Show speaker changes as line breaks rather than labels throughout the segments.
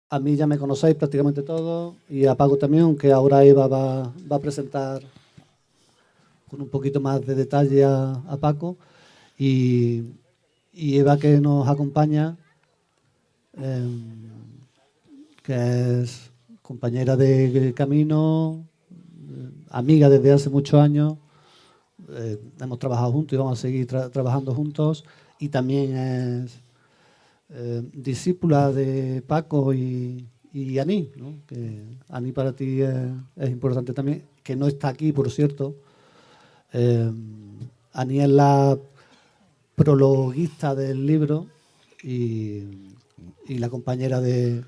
A mí ya me conocéis prácticamente todo y a Paco también, aunque ahora Eva va a presentar con un poquito más de detalle a Paco. Y Eva, que nos acompaña, eh, que es compañera de camino, amiga desde hace muchos años. Hemos trabajado juntos y vamos a seguir trabajando juntos. Y también es discípula de Paco y Aní, ¿no? Que Aní para ti es importante también, que no está aquí, por cierto. Aní es la prologuista del libro y la compañera de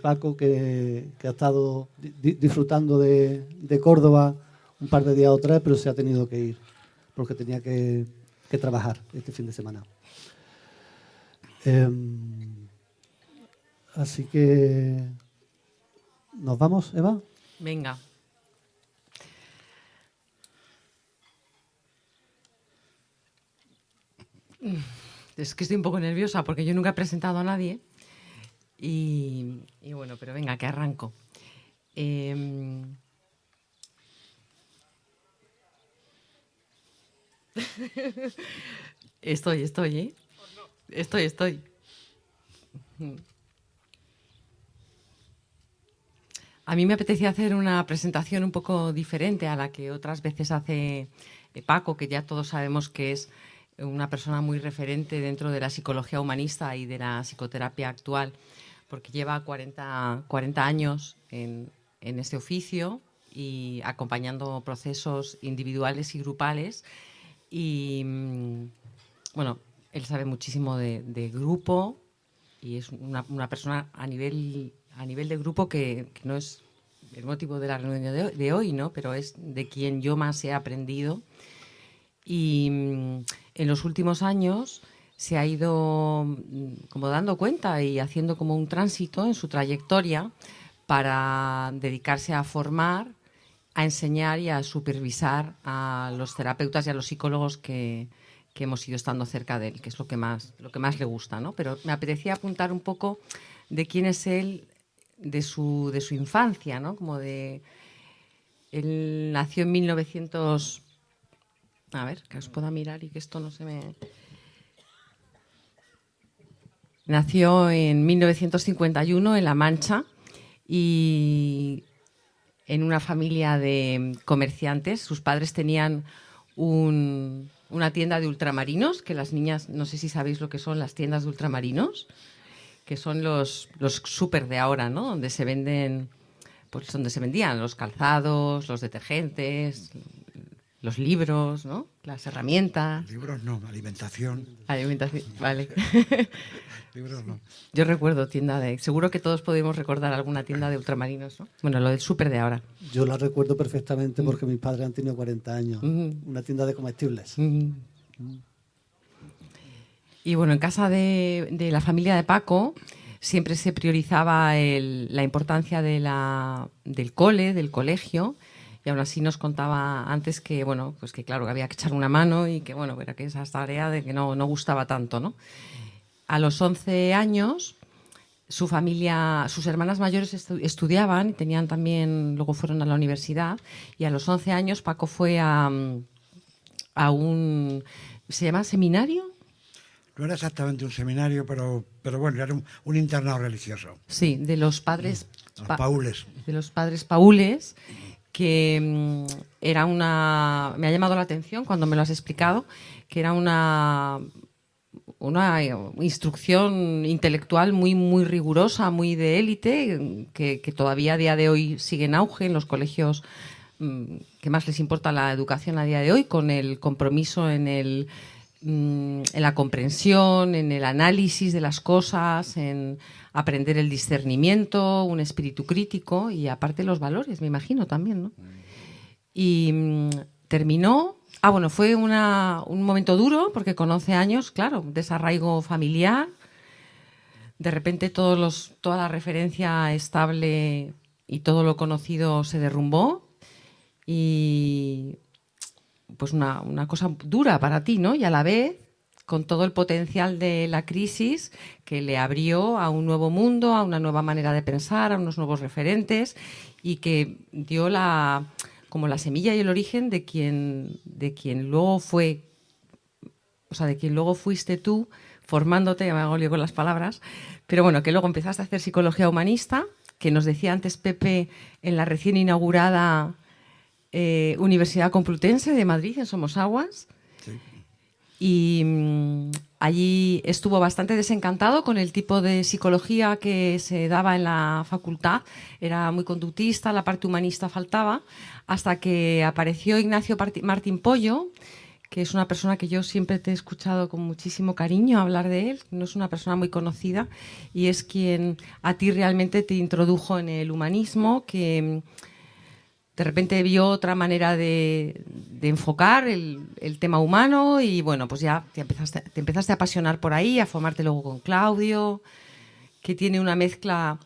Paco, que ha estado disfrutando de Córdoba un par de días o tres, pero se ha tenido que ir porque tenía que trabajar este fin de semana. Así que ¿nos vamos, Eva?
Venga. Es que estoy un poco nerviosa porque yo nunca he presentado a nadie. Y bueno, pero venga, que arranco. Estoy, ¿eh? Estoy. A mí me apetecía hacer una presentación un poco diferente a la que otras veces hace Paco, que ya todos sabemos que es una persona muy referente dentro de la psicología humanista y de la psicoterapia actual, porque lleva 40 años en este oficio y acompañando procesos individuales y grupales. Y bueno, Él sabe muchísimo de grupo y es una persona a nivel de grupo que no es el motivo de la reunión de hoy, ¿no? Pero es de quien yo más he aprendido. Y en los últimos años se ha ido como dando cuenta y haciendo como un tránsito en su trayectoria para dedicarse a formar, a enseñar y a supervisar a los terapeutas y a los psicólogos que hemos ido estando cerca de él, que es lo que más le gusta, ¿no? Pero me apetecía apuntar un poco de quién es él, de su infancia, ¿no? Él nació en 1900... A ver, que os pueda mirar y que esto no se me... Nació en 1951 en La Mancha y en una familia de comerciantes. Sus padres tenían una tienda de ultramarinos, que las niñas, no sé si sabéis lo que son las tiendas de ultramarinos, que son los súper de ahora, ¿no? Donde se venden, pues donde se vendían los calzados, los detergentes, los libros, ¿no? Las herramientas.
Libros no, alimentación.
Alimentación, vale.
Libros no.
Yo recuerdo tienda de... Seguro que todos podemos recordar alguna tienda de ultramarinos, ¿no? Bueno, lo del súper de ahora.
Yo la recuerdo perfectamente porque mis padres han tenido 40 años. Una tienda de comestibles.
Y bueno, en casa de la familia de Paco siempre se priorizaba la importancia del cole, del colegio. Y aún así nos contaba antes que, bueno, pues que claro, que había que echar una mano y que, bueno, era que esa tarea de que no gustaba tanto, ¿no? A los 11 años, su familia, sus hermanas mayores estudiaban y tenían también, luego fueron a la universidad, y a los 11 años Paco fue a un, ¿se llama seminario?
No era exactamente un seminario, pero bueno, era un internado religioso.
Sí, de los padres...
Los paules.
De los padres paules, que era una... Me ha llamado la atención cuando me lo has explicado, que era una instrucción intelectual muy, muy rigurosa, muy de élite, que todavía a día de hoy sigue en auge en los colegios que más les importa la educación a día de hoy, con el compromiso en la comprensión, en el análisis de las cosas, en aprender el discernimiento, un espíritu crítico y aparte los valores, me imagino también, ¿no? Y terminó... bueno, fue un momento duro porque con 11 años, claro, desarraigo familiar, de repente toda la referencia estable y todo lo conocido se derrumbó y pues una cosa dura para ti, ¿no? Y a la vez con todo el potencial de la crisis que le abrió a un nuevo mundo, a una nueva manera de pensar, a unos nuevos referentes y que dio como la semilla y el origen de quien luego fue, o sea, de quien luego fuiste tú formándote, ya me hago lío con las palabras, pero bueno, que luego empezaste a hacer psicología humanista, que nos decía antes Pepe en la recién inaugurada Universidad Complutense de Madrid, en Somosaguas. Sí. Y allí estuvo bastante desencantado con el tipo de psicología que se daba en la facultad. Era muy conductista, la parte humanista faltaba, hasta que apareció Ignacio Martín Pollo, que es una persona que yo siempre te he escuchado con muchísimo cariño hablar de él. No es una persona muy conocida y es quien a ti realmente te introdujo en el humanismo, que de repente vio otra manera de enfocar el tema humano y bueno, pues ya te empezaste a apasionar por ahí, a formarte luego con Claudio, que tiene una mezcla,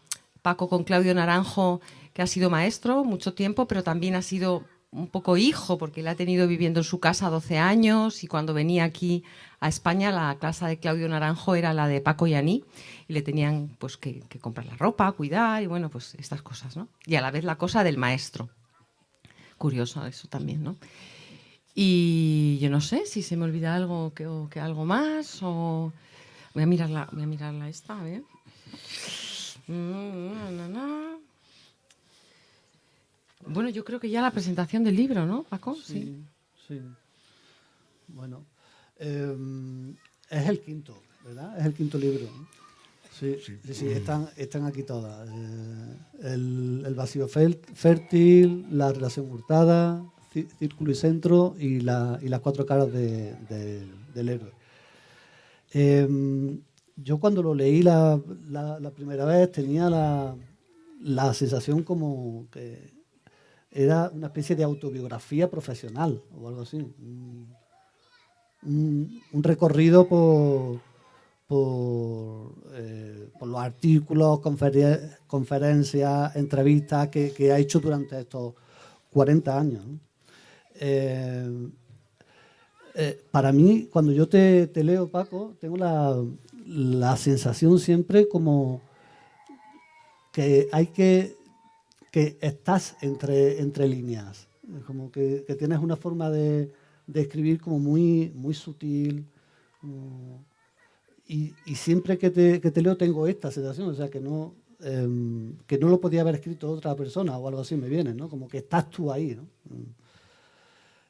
Paco con Claudio Naranjo, que ha sido maestro mucho tiempo, pero también ha sido un poco hijo, porque él ha tenido viviendo en su casa 12 años y cuando venía aquí a España la casa de Claudio Naranjo era la de Paco y Aní y le tenían pues que comprar la ropa, cuidar y bueno, pues estas cosas, ¿no? Y a la vez la cosa del maestro. Curioso eso también, ¿no? Y yo no sé si se me olvida algo que algo más o... Voy a mirarla esta, a ver. Bueno, yo creo que ya la presentación del libro, ¿no, Paco?
Sí. Bueno, es el quinto, ¿verdad? Es el quinto libro. Sí, están aquí todas. El vacío fértil, la relación hurtada, círculo y centro y las cuatro caras del héroe. Yo cuando lo leí la primera vez tenía la sensación como que era una especie de autobiografía profesional o algo así. Un recorrido por los artículos, conferencias, entrevistas que ha hecho durante estos 40 años, ¿no? Para mí, cuando yo te leo, Paco, tengo la sensación siempre como que estás entre líneas, como que tienes una forma de escribir como muy sutil, y siempre que te leo tengo esta sensación, o sea, que no lo podía haber escrito otra persona o algo así me viene, ¿no? Como que estás tú ahí, ¿no?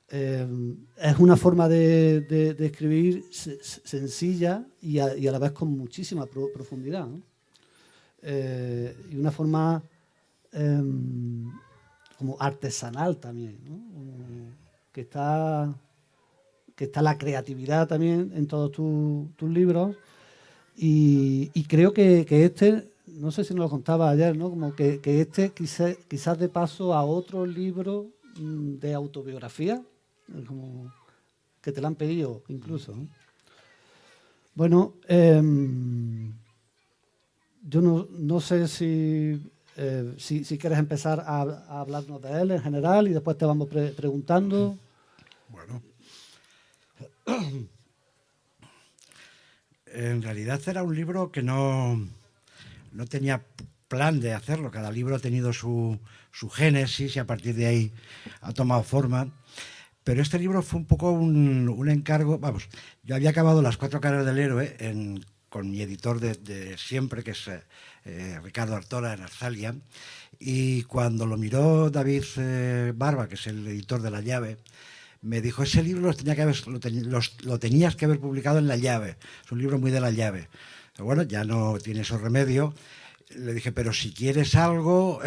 Es una forma de escribir sencilla y a la vez con muchísima profundidad, ¿no? Y una forma como artesanal también, ¿no? Que está la creatividad también en todos tus libros, y creo que este, no sé si nos lo contaba ayer, ¿no? Como que este quizás de paso a otro libro de autobiografía, como que te lo han pedido incluso, ¿no? Bueno, yo no sé si quieres empezar a hablarnos de él en general y después te vamos preguntando.
Bueno, en realidad era un libro que no tenía plan de hacerlo. Cada libro ha tenido su génesis y a partir de ahí ha tomado forma. Pero este libro fue un poco un encargo. Vamos, yo había acabado Las 4 caras del héroe con mi editor de siempre, que es Ricardo Artola, en Arzalia. Y cuando lo miró David Barba, que es el editor de La Llave, me dijo, ese libro lo tenías que haber publicado en La Llave. Es un libro muy de La Llave. Pero bueno, ya no tiene eso remedio. Le dije, pero si quieres algo,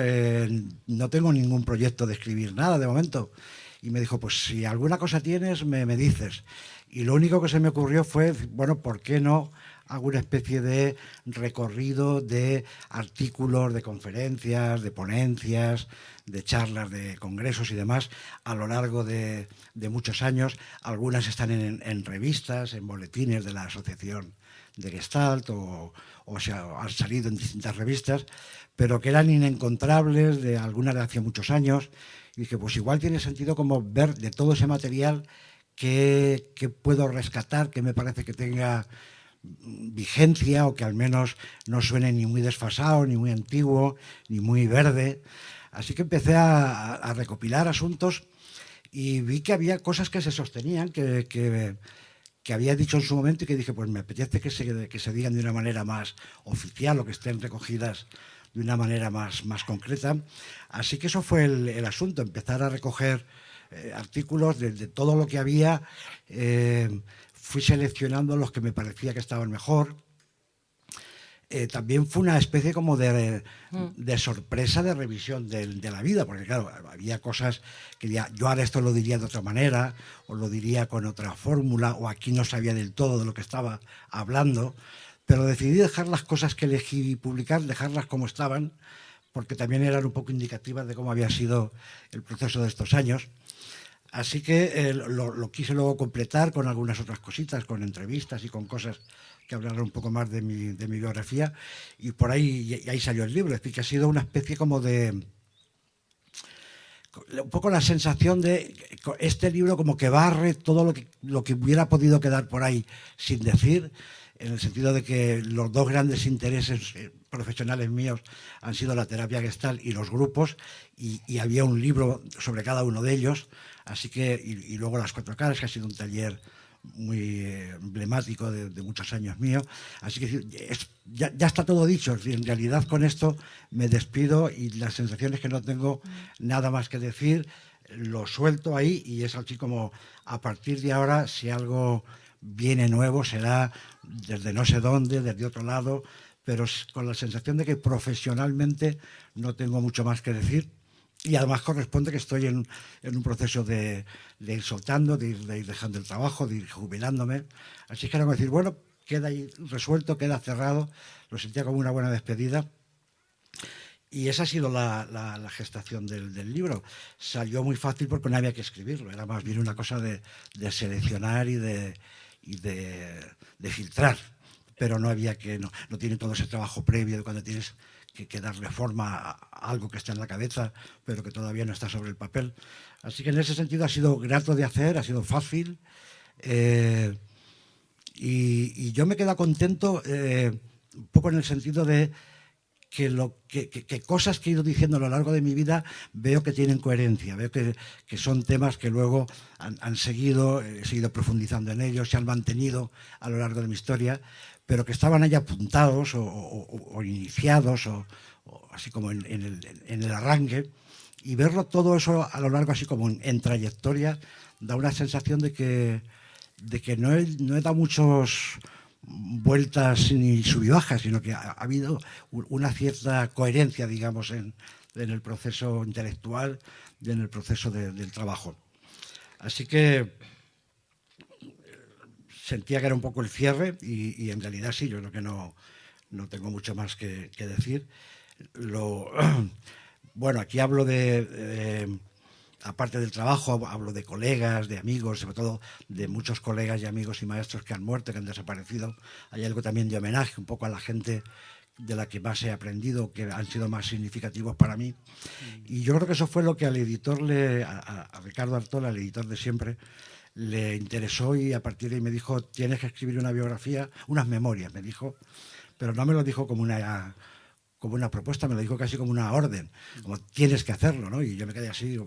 no tengo ningún proyecto de escribir nada de momento. Y me dijo, pues si alguna cosa tienes, me dices. Y lo único que se me ocurrió fue, bueno, ¿por qué no hago una especie de recorrido de artículos, de conferencias, de ponencias, de charlas, de congresos y demás a lo largo de muchos años? Algunas están en revistas, en boletines de la Asociación de Gestalt, o sea, han salido en distintas revistas, pero que eran inencontrables, de algunas de hace muchos años. Y dije, pues igual tiene sentido como ver de todo ese material qué puedo rescatar, que me parece que tenga vigencia o que al menos no suene ni muy desfasado, ni muy antiguo, ni muy verde. Así que empecé a recopilar asuntos y vi que había cosas que se sostenían, que había dicho en su momento, y que dije, pues me apetece que se digan de una manera más oficial o que estén recogidas de una manera más concreta. Así que eso fue el asunto, empezar a recoger artículos de todo lo que había. Fui seleccionando los que me parecía que estaban mejor. También fue una especie como de sorpresa, de revisión de la vida, porque claro, había cosas que yo ahora esto lo diría de otra manera, o lo diría con otra fórmula, o aquí no sabía del todo de lo que estaba hablando, pero decidí dejar las cosas que elegí publicar, dejarlas como estaban, porque también eran un poco indicativas de cómo había sido el proceso de estos años. Así que lo quise luego completar con algunas otras cositas, con entrevistas y con cosas que hablaran un poco más de mi biografía, y por ahí salió el libro. Es decir, que ha sido una especie como de... un poco la sensación de este libro como que barre todo lo que hubiera podido quedar por ahí sin decir, en el sentido de que los dos grandes intereses profesionales míos han sido la terapia Gestalt y los grupos, y había un libro sobre cada uno de ellos. Así que, y luego Las 4 caras, que ha sido un taller muy emblemático de muchos años mío. Así que ya está todo dicho. En realidad con esto me despido, y la sensación es que no tengo nada más que decir. Lo suelto ahí, y es así como a partir de ahora, si algo viene nuevo, será desde no sé dónde, desde otro lado, pero con la sensación de que profesionalmente no tengo mucho más que decir. Y además corresponde que estoy en un proceso de ir soltando, de ir dejando el trabajo, de ir jubilándome. Así que ahora voy a decir, bueno, queda ahí resuelto, queda cerrado, lo sentía como una buena despedida. Y esa ha sido la gestación del libro. Salió muy fácil porque no había que escribirlo, era más bien una cosa de seleccionar y de filtrar, pero no había que, no tiene todo ese trabajo previo de cuando tienes que darle forma a algo que está en la cabeza, pero que todavía no está sobre el papel. Así que en ese sentido ha sido grato de hacer, ha sido fácil, y yo me quedo contento un poco en el sentido de que cosas que he ido diciendo a lo largo de mi vida veo que tienen coherencia, veo que son temas que luego han seguido, he seguido profundizando en ellos, se han mantenido a lo largo de mi historia, pero que estaban ahí apuntados o iniciados, o así como en el arranque, y verlo todo eso a lo largo así como en trayectoria da una sensación de que no he dado muchos vueltas ni subibajas, sino que ha habido una cierta coherencia, digamos, en el proceso intelectual y en el proceso del trabajo. Así que sentía que era un poco el cierre y en realidad sí, yo creo que no tengo mucho más que decir. Bueno, aquí hablo aparte del trabajo, hablo de colegas, de amigos, sobre todo de muchos colegas y amigos y maestros que han muerto, que han desaparecido. Hay algo también de homenaje un poco a la gente de la que más he aprendido, que han sido más significativos para mí. Y yo creo que eso fue lo que al editor, a Ricardo Artola, el editor de siempre, le interesó, y a partir de ahí me dijo: tienes que escribir una biografía, unas memorias, me dijo, pero no me lo dijo como una propuesta, me lo dijo casi como una orden, como tienes que hacerlo, ¿no? Y yo me quedé así,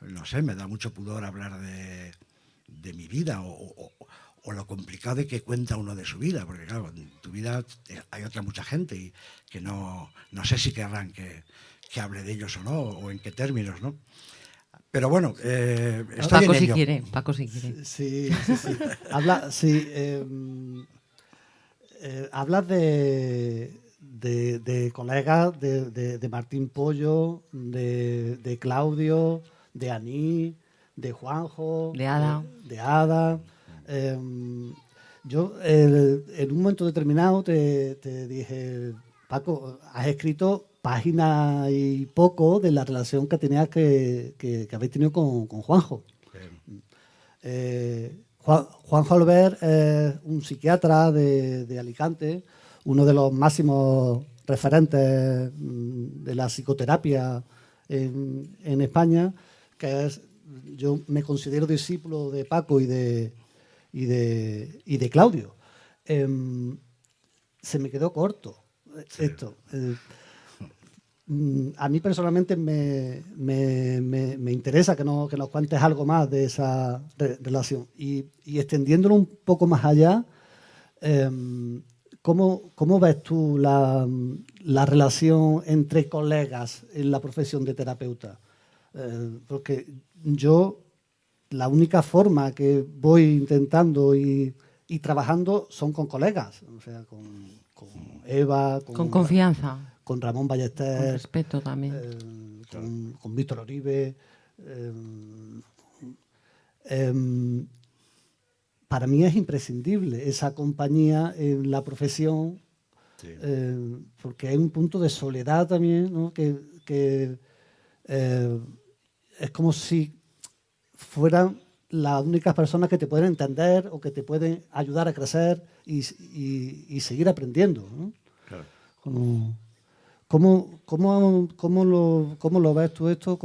no sé, me da mucho pudor hablar de mi vida o lo complicado de que cuenta uno de su vida, porque claro, en tu vida hay otra mucha gente y que no sé si querrán que hable de ellos o no, o en qué términos, ¿no? Pero bueno, estoy
Paco
en ello.
Paco si quiere.
Sí. Hablas de colegas, de Martín Pollo, de Claudio, de Aní, de Juanjo,
De Ada.
de Ada. Yo en un momento determinado te dije: Paco, has escrito páginas y poco de la relación que tenías que habéis tenido con Juanjo. Juanjo Albert es un psiquiatra de Alicante, uno de los máximos referentes de la psicoterapia en España, yo me considero discípulo de Paco y de Claudio. Se me quedó corto esto. A mí personalmente me interesa que nos cuentes algo más de esa relación. Y extendiéndolo un poco más allá, ¿cómo ves tú la relación entre colegas en la profesión de terapeuta? Porque yo, la única forma que voy intentando y trabajando son con colegas, o sea, con Eva,
con confianza,
con Ramón Ballester,
con respeto también,
con Víctor Oribe. Para mí es imprescindible esa compañía en la profesión, sí. Porque hay un punto de soledad también, ¿no? que es como si fueran las únicas personas que te pueden entender o que te pueden ayudar a crecer y seguir aprendiendo, ¿no? Claro. ¿Cómo lo ves tú esto?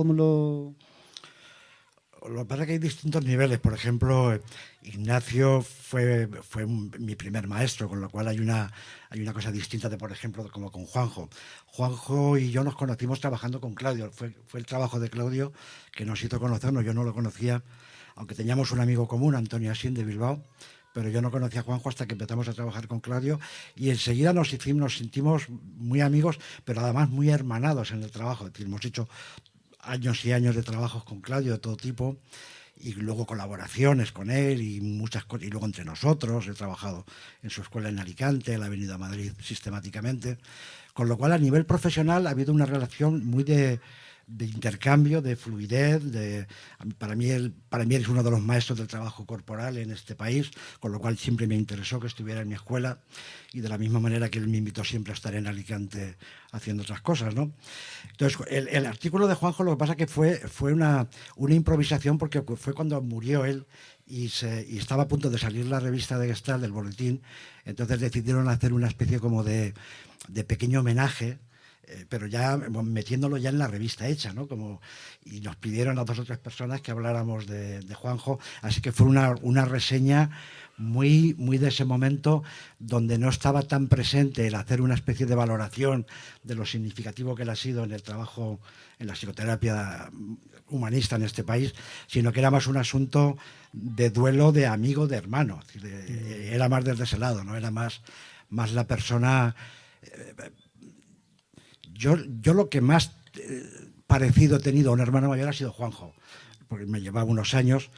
Lo que pasa es que hay distintos niveles. Por ejemplo, Ignacio fue mi primer maestro, con lo cual hay una cosa distinta de, por ejemplo, como con Juanjo. Juanjo y yo nos conocimos trabajando con Claudio. Fue el trabajo de Claudio que nos hizo conocernos. Yo no lo conocía, aunque teníamos un amigo común, Antonio Asín, de Bilbao, pero yo no conocía a Juanjo hasta que empezamos a trabajar con Claudio, y enseguida nos sentimos muy amigos, pero además muy hermanados en el trabajo. Es decir, hemos hecho años y años de trabajos con Claudio de todo tipo, y luego colaboraciones con él y muchas cosas, y luego entre nosotros. He trabajado en su escuela en Alicante, él ha venido a Madrid sistemáticamente, con lo cual a nivel profesional ha habido una relación muy de de intercambio, de fluidez. Para mí él es uno de los maestros del trabajo corporal en este país, con lo cual siempre me interesó que estuviera en mi escuela, y de la misma manera que él me invitó siempre a estar en Alicante haciendo otras cosas, ¿no? Entonces, el artículo de Juanjo, lo que pasa que fue una improvisación, porque fue cuando murió él y estaba a punto de salir la revista de Gestalt, del boletín. Entonces decidieron hacer una especie como de pequeño homenaje, pero ya metiéndolo ya en la revista hecha, ¿no? Y nos pidieron a 2 o 3 personas que habláramos de Juanjo, así que fue una reseña muy, muy de ese momento, donde no estaba tan presente el hacer una especie de valoración de lo significativo que él ha sido en el trabajo, en la psicoterapia humanista en este país, sino que era más un asunto de duelo de amigo, de hermano. Es decir, era más desde ese lado, ¿no? Era más la persona. Yo lo que más parecido he tenido a un hermano mayor ha sido Juanjo, porque me llevaba unos años,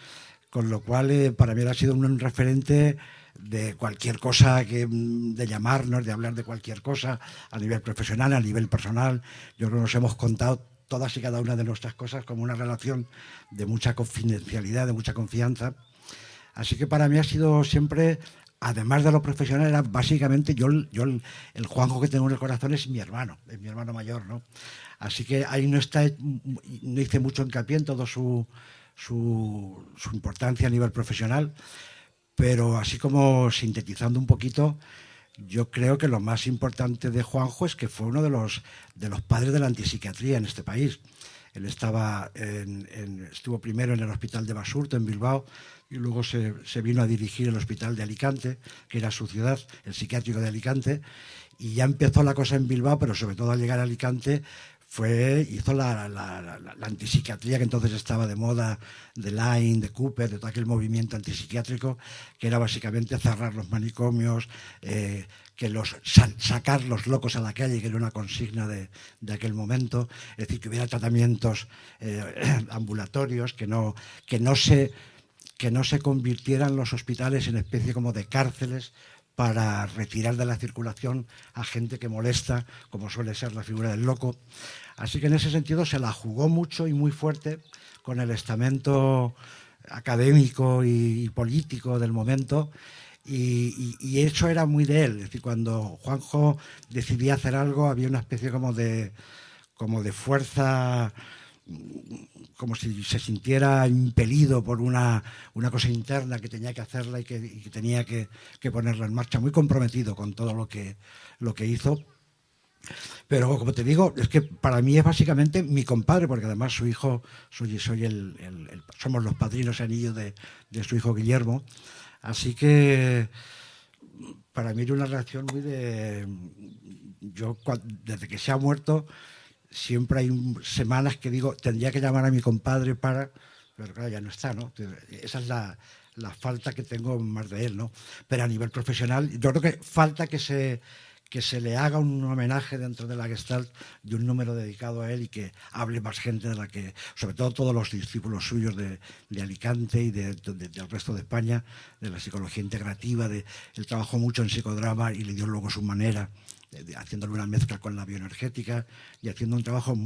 con lo cual para mí ha sido un referente de cualquier cosa, de llamarnos, de hablar de cualquier cosa, a nivel profesional, a nivel personal. Yo creo que nos hemos contado todas y cada una de nuestras cosas como una relación de mucha confidencialidad, de mucha confianza. Así que para mí ha sido siempre, además de lo profesional, era básicamente el Juanjo que tengo en el corazón es mi hermano mayor, ¿no? Así que ahí no hice mucho hincapié en todo su importancia a nivel profesional, pero así como sintetizando un poquito, yo creo que lo más importante de Juanjo es que fue uno de los padres de la antipsiquiatría en este país. Él estuvo primero en el hospital de Basurto, en Bilbao, y luego se vino a dirigir el hospital de Alicante, que era su ciudad, el psiquiátrico de Alicante, y ya empezó la cosa en Bilbao, pero sobre todo al llegar a Alicante hizo la antipsiquiatría que entonces estaba de moda, de Laing, de Cooper, de todo aquel movimiento antipsiquiátrico, que era básicamente cerrar los manicomios, sacar los locos a la calle, que era una consigna de aquel momento. Es decir, que hubiera tratamientos ambulatorios, que no se convirtieran los hospitales en especie como de cárceles para retirar de la circulación a gente que molesta, como suele ser la figura del loco. Así que en ese sentido se la jugó mucho y muy fuerte con el estamento académico y político del momento, y eso era muy de él. Es decir, cuando Juanjo decidía hacer algo, había una especie como de fuerza, como si se sintiera impelido por una cosa interna que tenía que hacerla y que tenía que ponerla en marcha, muy comprometido con todo lo que hizo. Pero como te digo, es que para mí es básicamente mi compadre, porque además su hijo, somos los padrinos anillos de su hijo Guillermo. Así que para mí era una relación muy desde que se ha muerto, siempre hay semanas que digo, tendría que llamar a mi compadre pero claro, ya no está, ¿no? Esa es la falta que tengo más de él, ¿no? Pero a nivel profesional, yo creo que falta que se le haga un homenaje dentro de la Gestalt, de un número dedicado a él, y que hable más gente de la que, sobre todo todos los discípulos suyos de Alicante y del resto de España, de la psicología integrativa. Él trabajó mucho en psicodrama y le dio luego su manera, haciéndole una mezcla con la bioenergética y haciendo un trabajo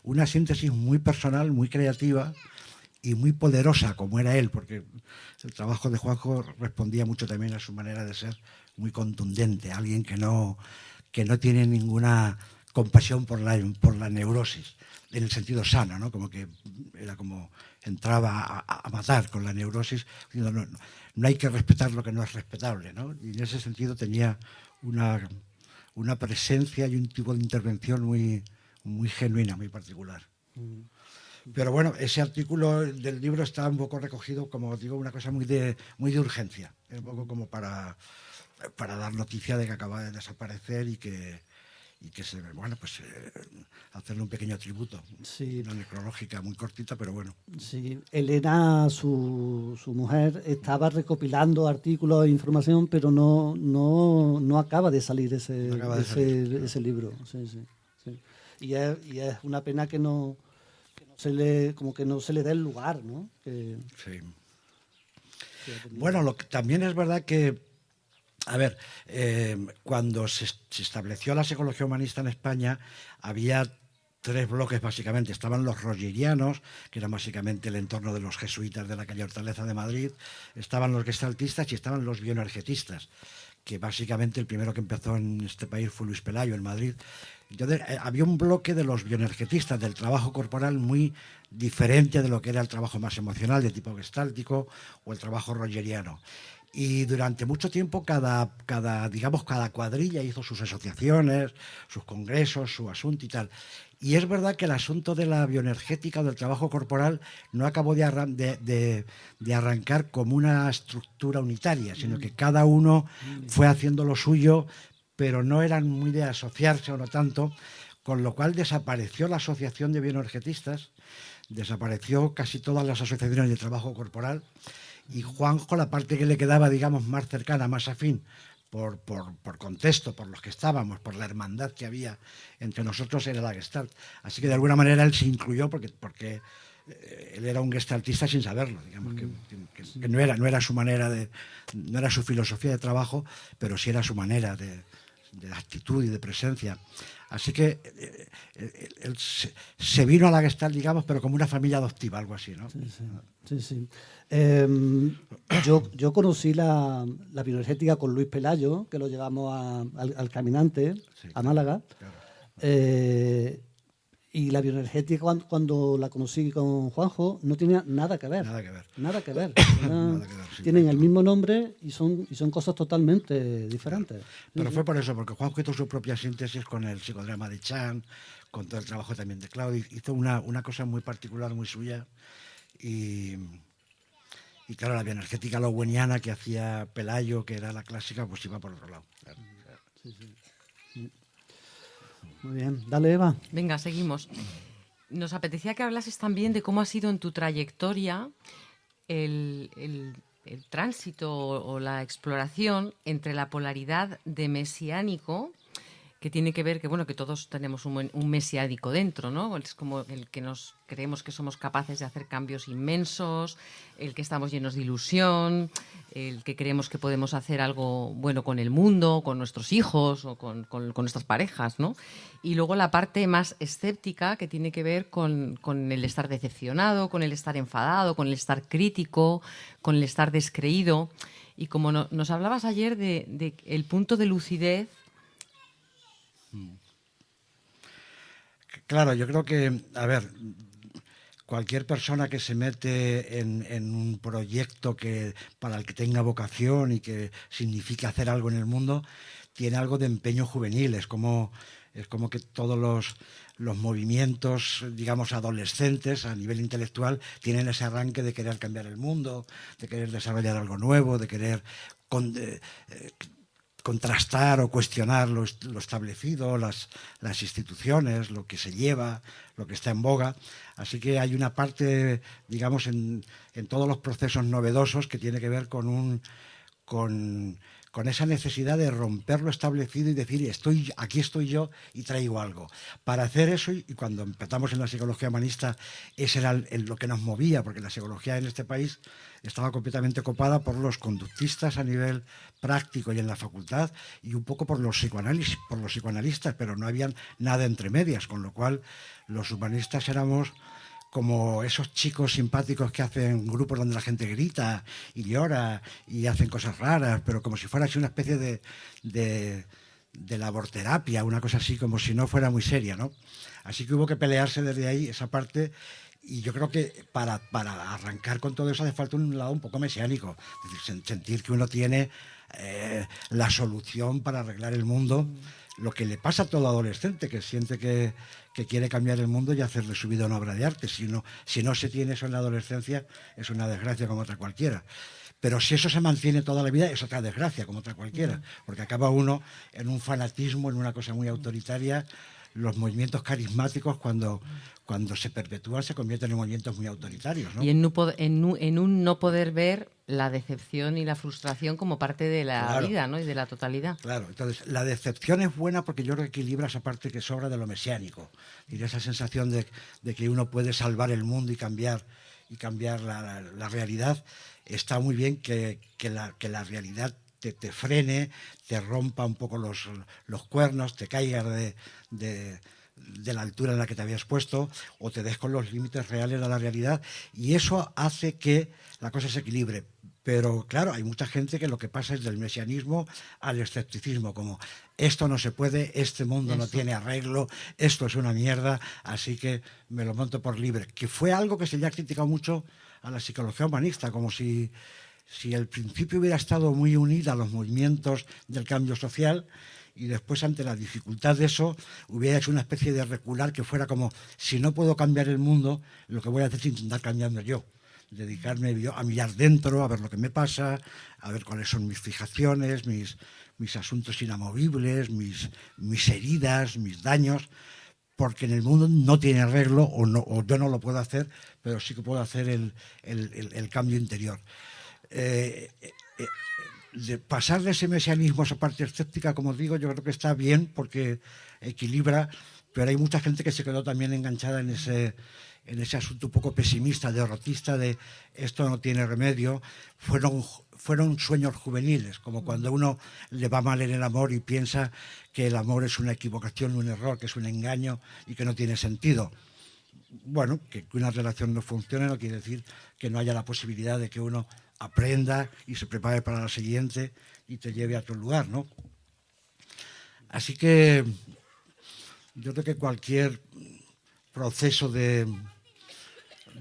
una síntesis muy personal, muy creativa y muy poderosa, como era él, porque el trabajo de Juanjo respondía mucho también a su manera de ser, muy contundente, alguien que no tiene ninguna compasión por la neurosis, en el sentido sano, ¿no? Como que era como entraba a matar con la neurosis, diciendo, no hay que respetar lo que no es respetable, ¿no? Y en ese sentido tenía una presencia y un tipo de intervención muy, muy genuina, muy particular. Pero bueno, ese artículo del libro está un poco recogido, como digo, una cosa muy de urgencia, un poco como para dar noticia de que acaba de desaparecer y que hacerle un pequeño tributo.
Sí.
Una necrológica muy cortita, pero bueno.
Sí, Elena, su mujer, estaba recopilando artículos e información, pero no acaba de salir ese libro. Sí. Y es una pena que no se le dé el lugar, ¿no?
Sí. Bueno, también es verdad que, a ver, cuando se estableció la psicología humanista en España, había tres bloques básicamente. Estaban los rogerianos, que eran básicamente el entorno de los jesuitas de la calle Hortaleza de Madrid, estaban los gestaltistas y estaban los bioenergetistas, que básicamente el primero que empezó en este país fue Luis Pelayo en Madrid. Entonces había un bloque de los bioenergetistas, del trabajo corporal muy diferente de lo que era el trabajo más emocional, de tipo gestáltico o el trabajo rogeriano. Y durante mucho tiempo cada cuadrilla hizo sus asociaciones, sus congresos, su asunto y tal. Y es verdad que el asunto de la bioenergética o del trabajo corporal no acabó de arrancar como una estructura unitaria, sino que cada uno fue haciendo lo suyo, pero no eran muy de asociarse o no tanto, con lo cual desapareció la asociación de bioenergetistas, desapareció casi todas las asociaciones de trabajo corporal, y Juanjo, la parte que le quedaba, digamos, más cercana, más afín, por contexto, por los que estábamos, por la hermandad que había entre nosotros, era la Gestalt. Así que de alguna manera él se incluyó porque él era un gestaltista sin saberlo, digamos, que no era su manera no era su filosofía de trabajo, pero sí era su manera de actitud y de presencia. Así que él se vino a la Gestalt, digamos, pero como una familia adoptiva, algo así, ¿no?
Sí. Yo conocí la bioenergética con Luis Pelayo, que lo llevamos al Caminante,
Sí,
a Málaga.
Claro.
Y la bioenergética, cuando la conocí con Juanjo, no tenía nada que ver.
Nada que ver.
Nada que ver.
Nada que ver, sí.
Tienen el mismo nombre y son cosas totalmente diferentes.
Claro. Pero fue por eso, porque Juanjo hizo su propia síntesis con el psicodrama de Chan, con todo el trabajo también de Claudio. Hizo una cosa muy particular, muy suya. Y claro, la bioenergética loweniana que hacía Pelayo, que era la clásica, pues iba por otro lado. Claro.
Sí. Muy bien. Dale, Eva.
Venga, seguimos. Nos apetecía que hablases también de cómo ha sido en tu trayectoria el tránsito o la exploración entre la polaridad de mesiánico, que tiene que ver que todos tenemos un mesiánico dentro, ¿no? Es como el que nos creemos que somos capaces de hacer cambios inmensos, el que estamos llenos de ilusión, el que creemos que podemos hacer algo bueno con el mundo, con nuestros hijos o con nuestras parejas, ¿no? Y luego la parte más escéptica, que tiene que ver con el estar decepcionado, con el estar enfadado, con el estar crítico, con el estar descreído. Y como nos hablabas ayer de el punto de lucidez.
Claro, yo creo que, cualquier persona que se mete en un proyecto para el que tenga vocación y que signifique hacer algo en el mundo, tiene algo de empeño juvenil. Es como que todos los movimientos, digamos, adolescentes a nivel intelectual tienen ese arranque de querer cambiar el mundo, de querer desarrollar algo nuevo, de querer contrastar o cuestionar lo establecido, las instituciones, lo que se lleva, lo que está en boga. Así que hay una parte, digamos, en todos los procesos novedosos que tiene que ver con esa necesidad de romper lo establecido y decir, aquí estoy yo y traigo algo. Para hacer eso, y cuando empezamos en la psicología humanista, ese era lo que nos movía, porque la psicología en este país estaba completamente copada por los conductistas a nivel práctico y en la facultad, y un poco por los psicoanalistas, pero no había nada entre medias, con lo cual los humanistas éramos como esos chicos simpáticos que hacen grupos donde la gente grita y llora y hacen cosas raras, pero como si fuera así una especie de laborterapia, una cosa así, como si no fuera muy seria, ¿no? Así que hubo que pelearse desde ahí esa parte, y yo creo que para arrancar con todo eso hace falta un lado un poco mesiánico, es decir, sentir que uno tiene la solución para arreglar el mundo, lo que le pasa a todo adolescente que siente que quiere cambiar el mundo y hacerle su vida una obra de arte. Si no se tiene eso en la adolescencia, es una desgracia como otra cualquiera. Pero si eso se mantiene toda la vida, es otra desgracia como otra cualquiera, porque acaba uno en un fanatismo, en una cosa muy autoritaria. Los movimientos carismáticos, cuando se perpetúan, se convierten en movimientos muy autoritarios, ¿no?
Y en un no poder ver la decepción y la frustración como parte de la vida, ¿no? Y de la totalidad.
Claro, entonces la decepción es buena porque yo creo que equilibra esa parte que sobra de lo mesiánico. Y esa sensación de que uno puede salvar el mundo y cambiar la realidad. Está muy bien que la realidad te frene, te rompa un poco los cuernos, te caigas de la altura en la que te habías puesto o te des con los límites reales de la realidad, y eso hace que la cosa se equilibre. Pero claro, hay mucha gente que lo que pasa es del mesianismo al escepticismo, como esto no se puede, este mundo no tiene arreglo, esto es una mierda, así que me lo monto por libre. Que fue algo que se le ha criticado mucho a la psicología humanista, como si al principio hubiera estado muy unida a los movimientos del cambio social y después, ante la dificultad de eso, hubiera hecho una especie de recular que fuera como, si no puedo cambiar el mundo, lo que voy a hacer es intentar cambiarme yo. Dedicarme yo a mirar dentro, a ver lo que me pasa, a ver cuáles son mis fijaciones, mis asuntos inamovibles, mis heridas, mis daños, porque en el mundo no tiene arreglo o yo no lo puedo hacer, pero sí que puedo hacer el cambio interior. De pasar de ese mesianismo a esa parte escéptica, como digo, yo creo que está bien porque equilibra, pero hay mucha gente que se quedó también enganchada en ese asunto un poco pesimista, derrotista, de esto no tiene remedio. Fueron sueños juveniles, como cuando uno le va mal en el amor y piensa que el amor es una equivocación, un error, que es un engaño y que no tiene sentido. Bueno, que una relación no funcione no quiere decir que no haya la posibilidad de que uno aprenda y se prepare para la siguiente y te lleve a otro lugar, ¿no? Así que yo creo que cualquier proceso de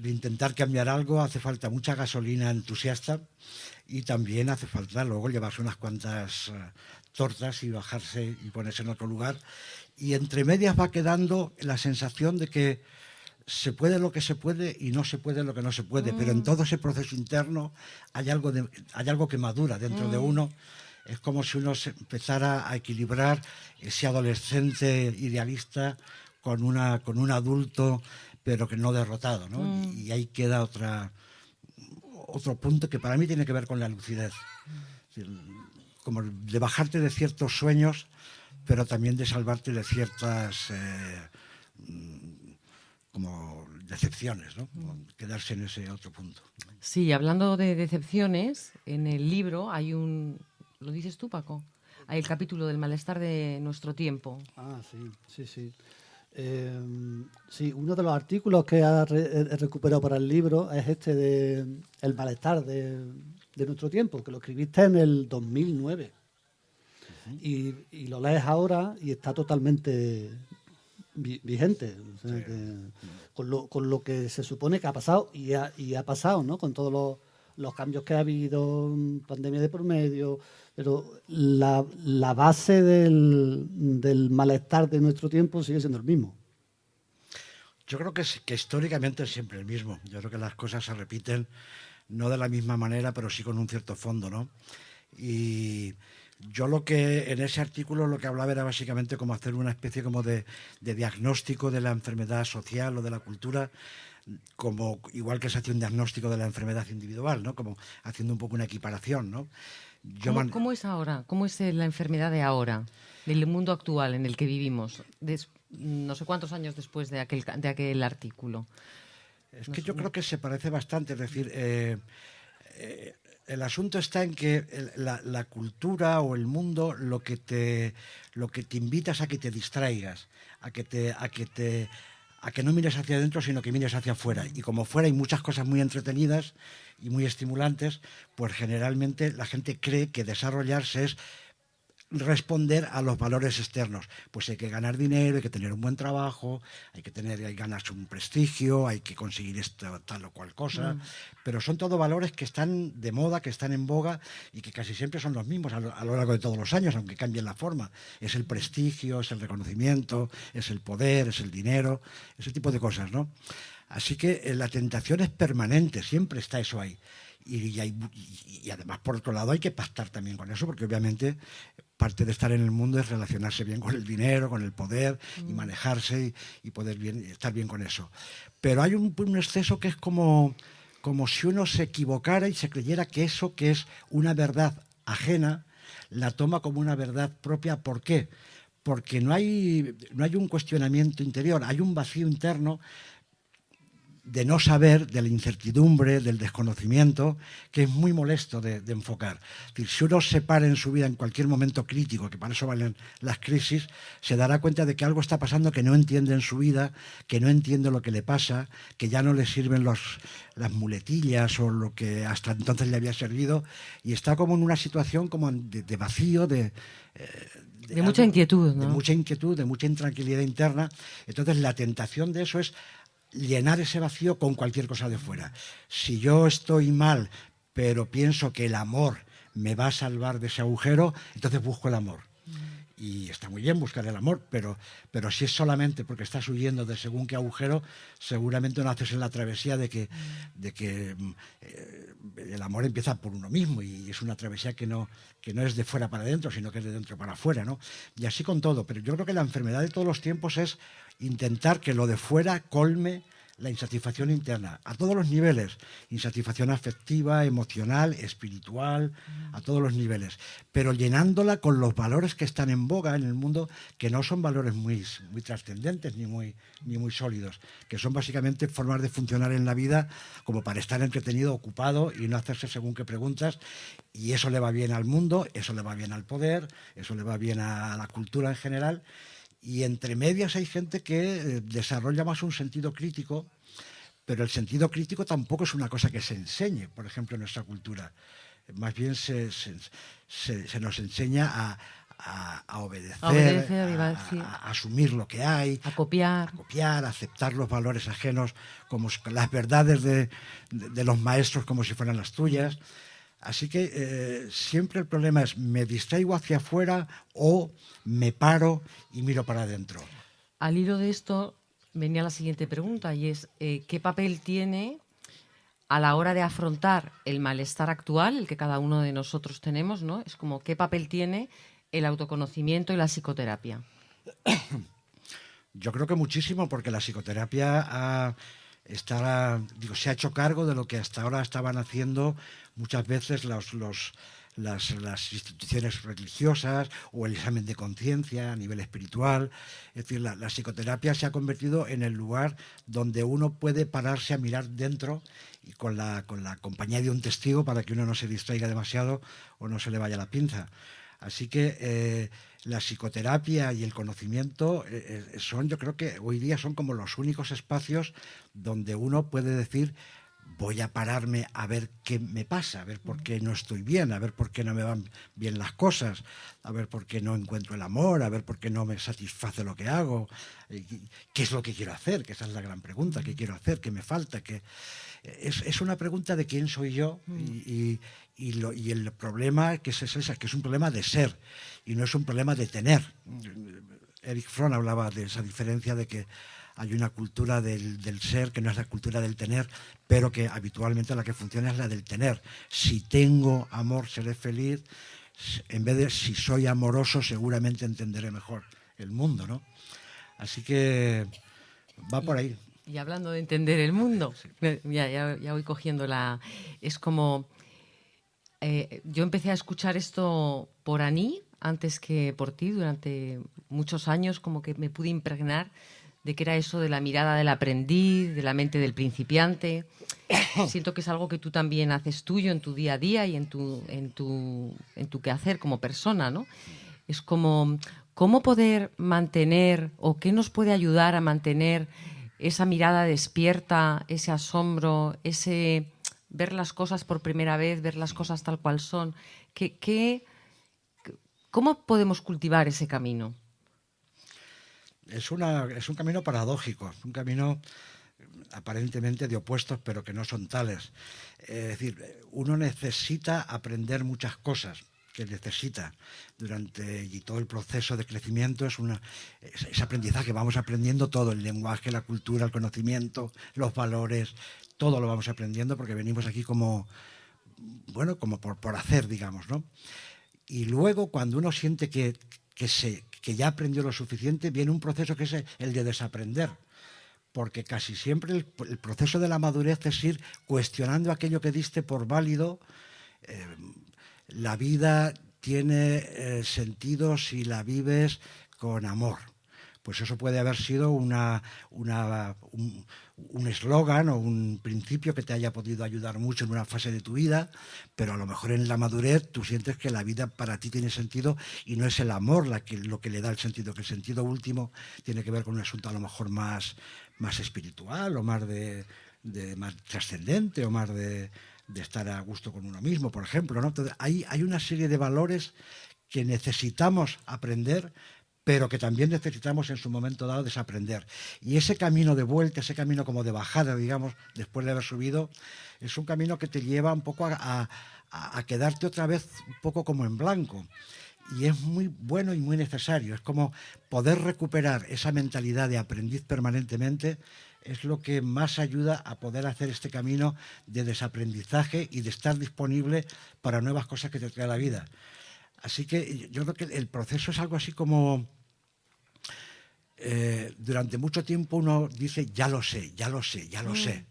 intentar cambiar algo hace falta mucha gasolina entusiasta y también hace falta luego llevarse unas cuantas tortas y bajarse y ponerse en otro lugar. Y entre medias va quedando la sensación de que se puede lo que se puede y no se puede lo que no se puede, pero en todo ese proceso interno hay algo que madura dentro de uno. Es como si uno se empezara a equilibrar ese adolescente idealista con un adulto, pero que no derrotado, ¿no? Y ahí queda otro punto que para mí tiene que ver con la lucidez. Es decir, como de bajarte de ciertos sueños, pero también de salvarte de ciertas como decepciones, ¿no? Quedarse en ese otro punto.
Sí, hablando de decepciones, en el libro hay ¿lo dices tú, Paco? Hay el capítulo del malestar de nuestro tiempo.
Ah, sí. Sí, uno de los artículos que he recuperado para el libro es este de El malestar de nuestro tiempo, que lo escribiste en el 2009. Y lo lees ahora y está totalmente vigente. O sea, con lo que se supone que ha pasado y ha pasado, ¿no? Con todos los cambios que ha habido, pandemia de por medio, pero la base del malestar de nuestro tiempo sigue siendo el mismo.
Yo creo que históricamente es siempre el mismo. Yo creo que las cosas se repiten, no de la misma manera, pero sí con un cierto fondo, ¿no? Y yo en ese artículo lo que hablaba era básicamente como hacer una especie como de diagnóstico de la enfermedad social o de la cultura, como igual que se hace un diagnóstico de la enfermedad individual, ¿no? Como haciendo un poco una equiparación, ¿no?
¿Cómo es ahora? ¿Cómo es la enfermedad de ahora, del mundo actual en el que vivimos, no sé cuántos años después de aquel artículo?
Es que yo creo que se parece bastante, es decir, el asunto está en que la cultura o el mundo lo que te invita es a que te distraigas, a que no mires hacia adentro, sino que mires hacia afuera. Y como fuera hay muchas cosas muy entretenidas y muy estimulantes, pues generalmente la gente cree que desarrollarse es responder a los valores externos. Pues hay que ganar dinero, hay que tener un buen trabajo, hay que ganarse un prestigio, hay que conseguir esta tal o cual cosa, pero son todos valores que están de moda, que están en boga y que casi siempre son los mismos a lo largo de todos los años, aunque cambien la forma. Es el prestigio, es el reconocimiento, es el poder, es el dinero, ese tipo de cosas, ¿no? Así que la tentación es permanente, siempre está eso ahí. Y además, por otro lado, hay que pactar también con eso, porque obviamente parte de estar en el mundo es relacionarse bien con el dinero, con el poder y manejarse y poder estar bien con eso. Pero hay un exceso que es como si uno se equivocara y se creyera que eso que es una verdad ajena la toma como una verdad propia. ¿Por qué? Porque no hay un cuestionamiento interior, hay un vacío interno de no saber, de la incertidumbre, del desconocimiento, que es muy molesto de enfocar. Es decir, si uno se para en su vida en cualquier momento crítico, que para eso valen las crisis, se dará cuenta de que algo está pasando que no entiende en su vida, que no entiende lo que le pasa, que ya no le sirven las muletillas o lo que hasta entonces le había servido, y está como en una situación como de vacío, de
mucha inquietud, ¿no?
De mucha inquietud, de mucha intranquilidad interna. Entonces la tentación de eso es llenar ese vacío con cualquier cosa de fuera. Si yo estoy mal, pero pienso que el amor me va a salvar de ese agujero, entonces busco el amor. Y está muy bien buscar el amor, pero si es solamente porque estás huyendo de según qué agujero, seguramente no haces en la travesía de que el amor empieza por uno mismo, y es una travesía que no es de fuera para adentro, sino que es de dentro para afuera, ¿no? Y así con todo. Pero yo creo que la enfermedad de todos los tiempos es intentar que lo de fuera colme la insatisfacción interna, a todos los niveles, insatisfacción afectiva, emocional, espiritual, a todos los niveles, pero llenándola con los valores que están en boga en el mundo, que no son valores muy trascendentes ni muy sólidos, que son básicamente formas de funcionar en la vida como para estar entretenido, ocupado y no hacerse según qué preguntas, y eso le va bien al mundo, eso le va bien al poder, eso le va bien a la cultura en general. Y entre medias hay gente que desarrolla más un sentido crítico, pero el sentido crítico tampoco es una cosa que se enseñe, por ejemplo, en nuestra cultura. Más bien se nos enseña a obedecer, a asumir lo que hay,
a copiar,
a aceptar los valores ajenos, como las verdades de los maestros como si fueran las tuyas. Así que siempre el problema es, ¿me distraigo hacia afuera o me paro y miro para adentro?
Al hilo de esto venía la siguiente pregunta, y es ¿qué papel tiene a la hora de afrontar el malestar actual, el que cada uno de nosotros tenemos, ¿no? Es como, ¿qué papel tiene el autoconocimiento y la psicoterapia?
Yo creo que muchísimo, porque la psicoterapia se ha hecho cargo de lo que hasta ahora estaban haciendo muchas veces las instituciones religiosas o el examen de conciencia a nivel espiritual. Es decir, la psicoterapia se ha convertido en el lugar donde uno puede pararse a mirar dentro, y con la compañía de un testigo, para que uno no se distraiga demasiado o no se le vaya la pinza. Así que la psicoterapia y el conocimiento yo creo que hoy día son como los únicos espacios donde uno puede decir, voy a pararme a ver qué me pasa, a ver por qué no estoy bien, a ver por qué no me van bien las cosas, a ver por qué no encuentro el amor, a ver por qué no me satisface lo que hago, qué es lo que quiero hacer, que esa es la gran pregunta, qué quiero hacer, qué me falta, es una pregunta de quién soy yo, y el problema que es ese, que es un problema de ser y no es un problema de tener. Erich Fromm hablaba de esa diferencia, de que hay una cultura del ser que no es la cultura del tener, pero que habitualmente la que funciona es la del tener. Si tengo amor, seré feliz. En vez de si soy amoroso, seguramente entenderé mejor el mundo, ¿no? Así que va por ahí.
Y hablando de entender el mundo, ya voy cogiendo es como... yo empecé a escuchar esto por Aní antes que por ti. Durante muchos años como que me pude impregnar de que era eso de la mirada del aprendiz, de la mente del principiante. Siento que es algo que tú también haces tuyo en tu día a día y en tu quehacer como persona, ¿no? Es como, ¿cómo poder mantener, o qué nos puede ayudar a mantener esa mirada despierta, ese asombro, ese ver las cosas por primera vez, ver las cosas tal cual son? ¿Cómo podemos cultivar ese camino?
Es un camino paradójico, un camino aparentemente de opuestos, pero que no son tales. Es decir, uno necesita aprender muchas cosas, que necesita y todo el proceso de crecimiento es aprendizaje. Vamos aprendiendo todo, el lenguaje, la cultura, el conocimiento, los valores, todo lo vamos aprendiendo, porque venimos aquí como por hacer, digamos, ¿no? Y luego, cuando uno siente que ya aprendió lo suficiente, viene un proceso que es el de desaprender, porque casi siempre el proceso de la madurez es ir cuestionando aquello que diste por válido. La vida tiene sentido si la vives con amor, pues eso puede haber sido un eslogan o un principio que te haya podido ayudar mucho en una fase de tu vida, pero a lo mejor en la madurez tú sientes que la vida para ti tiene sentido y no es el amor lo que le da el sentido, que el sentido último tiene que ver con un asunto a lo mejor más espiritual o más más trascendente o más de estar a gusto con uno mismo, por ejemplo, ¿no? Entonces, hay una serie de valores que necesitamos aprender, pero que también necesitamos en su momento dado desaprender. Y ese camino de vuelta, ese camino como de bajada, digamos, después de haber subido, es un camino que te lleva un poco a quedarte otra vez un poco como en blanco. Y es muy bueno y muy necesario. Es como poder recuperar esa mentalidad de aprendiz permanentemente, es lo que más ayuda a poder hacer este camino de desaprendizaje y de estar disponible para nuevas cosas que te trae la vida. Así que yo creo que el proceso es algo así como, durante mucho tiempo uno dice, ya lo sé, ya lo sé, ya lo sé.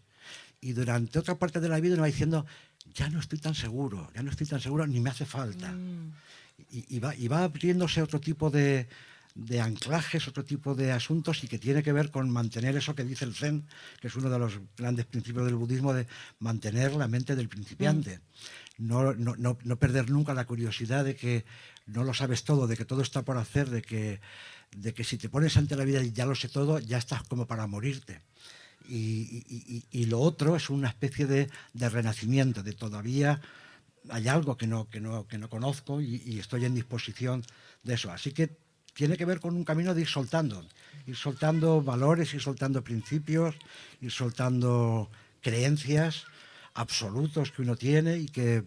Y durante otra parte de la vida uno va diciendo, ya no estoy tan seguro, ni me hace falta. Y va abriéndose otro tipo de anclajes, otro tipo de asuntos, y que tiene que ver con mantener eso que dice el Zen, que es uno de los grandes principios del budismo, de mantener la mente del principiante. No perder nunca la curiosidad de que no lo sabes todo, de que todo está por hacer, de que si te pones ante la vida y ya lo sé todo, ya estás como para morirte. Y lo otro es una especie de renacimiento, de todavía hay algo que no conozco y estoy en disposición de eso. Así que tiene que ver con un camino de ir soltando valores, ir soltando principios, ir soltando creencias absolutos que uno tiene y que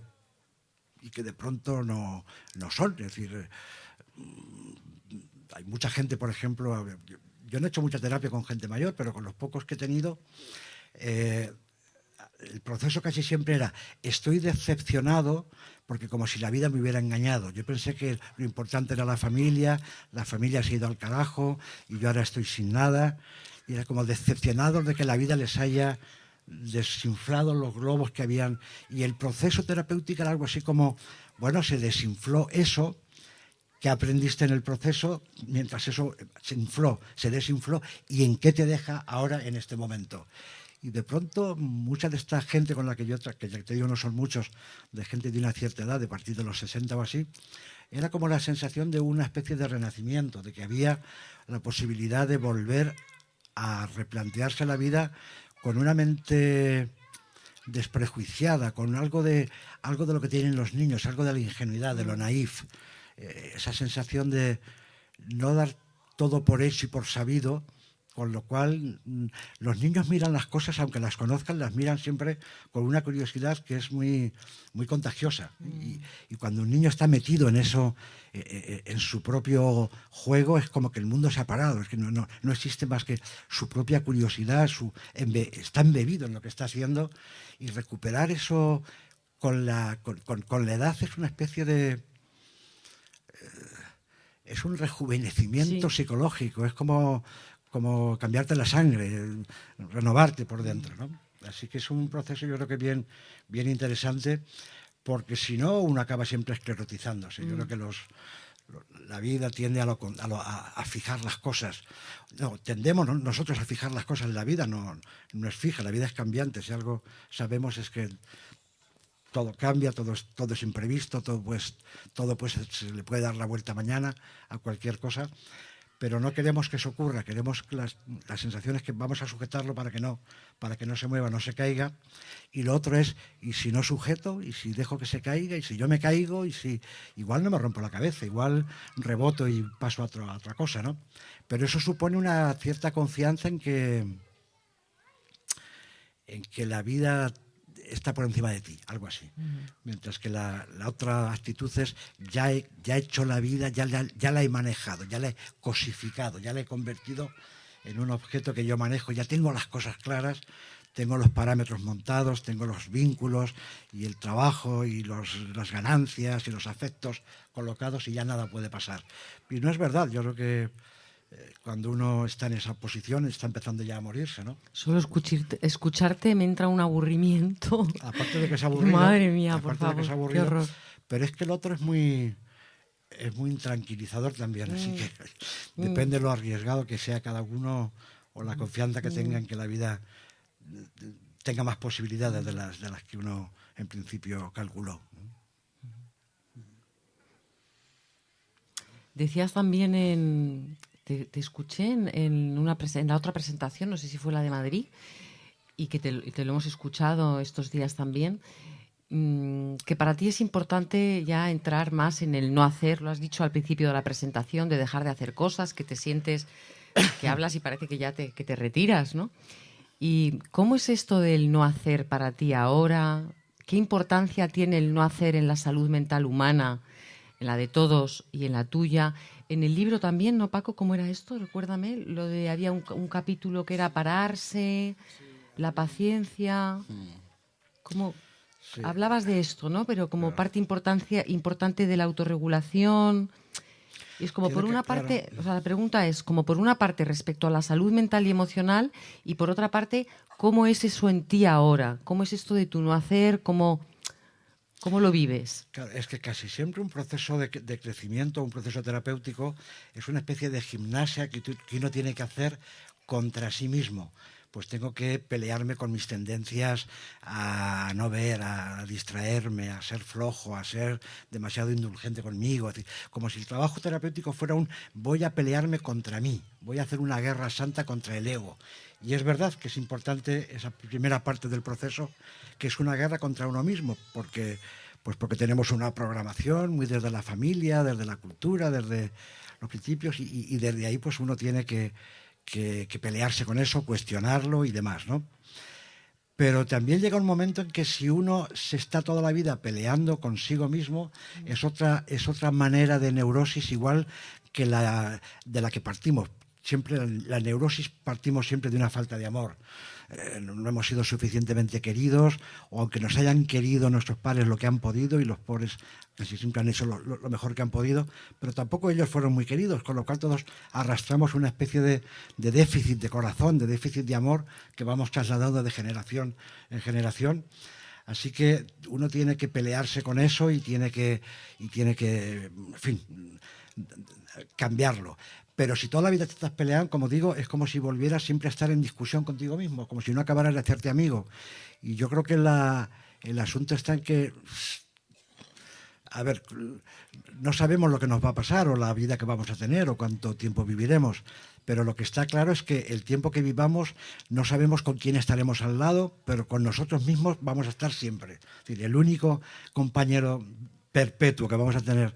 de pronto no son. Es decir, hay mucha gente, por ejemplo, yo no he hecho mucha terapia con gente mayor, pero con los pocos que he tenido, el proceso casi siempre era, estoy decepcionado porque como si la vida me hubiera engañado. Yo pensé que lo importante era la familia se ha ido al carajo y yo ahora estoy sin nada. Y era como decepcionados de que la vida les haya desinflado los globos que habían. Y el proceso terapéutico era algo así como, bueno, se desinfló eso que aprendiste en el proceso, mientras eso se desinfló, y en qué te deja ahora en este momento. Y de pronto, mucha de esta gente con la que yo, que ya te digo no son muchos, de gente de una cierta edad, de partir de los 60 o así, era como la sensación de una especie de renacimiento, de que había la posibilidad de volver a replantearse la vida con una mente desprejuiciada, con algo de lo que tienen los niños, algo de la ingenuidad, de lo naif, esa sensación de no dar todo por hecho y por sabido. Con lo cual, los niños miran las cosas, aunque las conozcan, las miran siempre con una curiosidad que es muy, muy contagiosa. Y cuando un niño está metido en eso, en su propio juego, es como que el mundo se ha parado. Es que no existe más que su propia curiosidad, está embebido en lo que está haciendo. Y recuperar eso con la edad es una especie de... es un rejuvenecimiento psicológico, es como cambiarte la sangre, renovarte por dentro, ¿no? Así que es un proceso, yo creo que bien interesante, porque si no, uno acaba siempre esclerotizándose. Yo creo que la vida tiende a fijar las cosas. No, tendemos nosotros a fijar las cosas. La vida no es fija, la vida es cambiante. Si algo sabemos es que todo cambia, todo es imprevisto, todo se le puede dar la vuelta mañana a cualquier cosa. Pero no queremos que eso ocurra, queremos que las sensaciones que vamos a sujetarlo para que no se mueva, no se caiga. Y lo otro es, ¿y si no sujeto? ¿Y si dejo que se caiga? ¿Y si yo me caigo? ¿Y si igual no me rompo la cabeza? Igual reboto y paso a otra cosa, ¿no? Pero eso supone una cierta confianza en que la vida está por encima de ti, algo así. Mientras que la otra actitud es, ya he hecho la vida, ya la he manejado, ya la he cosificado, ya la he convertido en un objeto que yo manejo, ya tengo las cosas claras, tengo los parámetros montados, tengo los vínculos y el trabajo y las ganancias y los afectos colocados y ya nada puede pasar. Y no es verdad, yo creo que cuando uno está en esa posición está empezando ya a morirse, ¿no?
Solo escucharte me entra un aburrimiento.
Aparte de que es aburrido.
Madre mía, por favor, qué horror.
Pero es que el otro es muy es muy intranquilizador también, así que depende de lo arriesgado que sea cada uno o la confianza que tenga en que la vida tenga más posibilidades de las que uno en principio calculó.
Decías también, te escuché en la otra presentación, no sé si fue la de Madrid, y que te lo hemos escuchado estos días también, que para ti es importante ya entrar más en el no hacer, lo has dicho al principio de la presentación, de dejar de hacer cosas, que te sientes, que hablas y parece que ya que te retiras, ¿no? ¿Y cómo es esto del no hacer para ti ahora? ¿Qué importancia tiene el no hacer en la salud mental humana, en la de todos y en la tuya? En el libro también, ¿no, Paco? ¿Cómo era esto? Recuérdame, lo de había un capítulo que era pararse, la paciencia. ¿Cómo?
Sí,
Hablabas de esto, ¿no? Pero como
claro.
parte importante de la autorregulación. Y es como
Tiene
por
que,
una
claro.
parte, o sea, la pregunta es como por una parte respecto a la salud mental y emocional y por otra parte, ¿cómo es eso en ti ahora? ¿Cómo es esto de tu no hacer? ¿Cómo lo vives?
Claro, es que casi siempre un proceso de crecimiento, un proceso terapéutico, es una especie de gimnasia que uno tiene que hacer contra sí mismo. Pues tengo que pelearme con mis tendencias a no ver, a distraerme, a ser flojo, a ser demasiado indulgente conmigo. Es decir, como si el trabajo terapéutico fuera voy a pelearme contra mí, voy a hacer una guerra santa contra el ego. Y es verdad que es importante esa primera parte del proceso, que es una guerra contra uno mismo, porque tenemos una programación muy desde la familia, desde la cultura, desde los principios, y desde ahí pues uno tiene que pelearse con eso, cuestionarlo y demás, ¿no? Pero también llega un momento en que si uno se está toda la vida peleando consigo mismo, es otra manera de neurosis igual que de la que partimos. Siempre la neurosis partimos siempre de una falta de amor. No hemos sido suficientemente queridos, o aunque nos hayan querido nuestros padres lo que han podido, y los pobres casi siempre han hecho lo mejor que han podido, pero tampoco ellos fueron muy queridos, con lo cual todos arrastramos una especie de déficit de corazón, de déficit de amor que vamos trasladando de generación en generación. Así que uno tiene que pelearse con eso y tiene que en fin, cambiarlo. Pero si toda la vida te estás peleando, como digo, es como si volvieras siempre a estar en discusión contigo mismo, como si no acabaras de hacerte amigo. Y yo creo que el asunto está en que, a ver, no sabemos lo que nos va a pasar o la vida que vamos a tener o cuánto tiempo viviremos, pero lo que está claro es que el tiempo que vivamos no sabemos con quién estaremos al lado, pero con nosotros mismos vamos a estar siempre. Es decir, el único compañero perpetuo que vamos a tener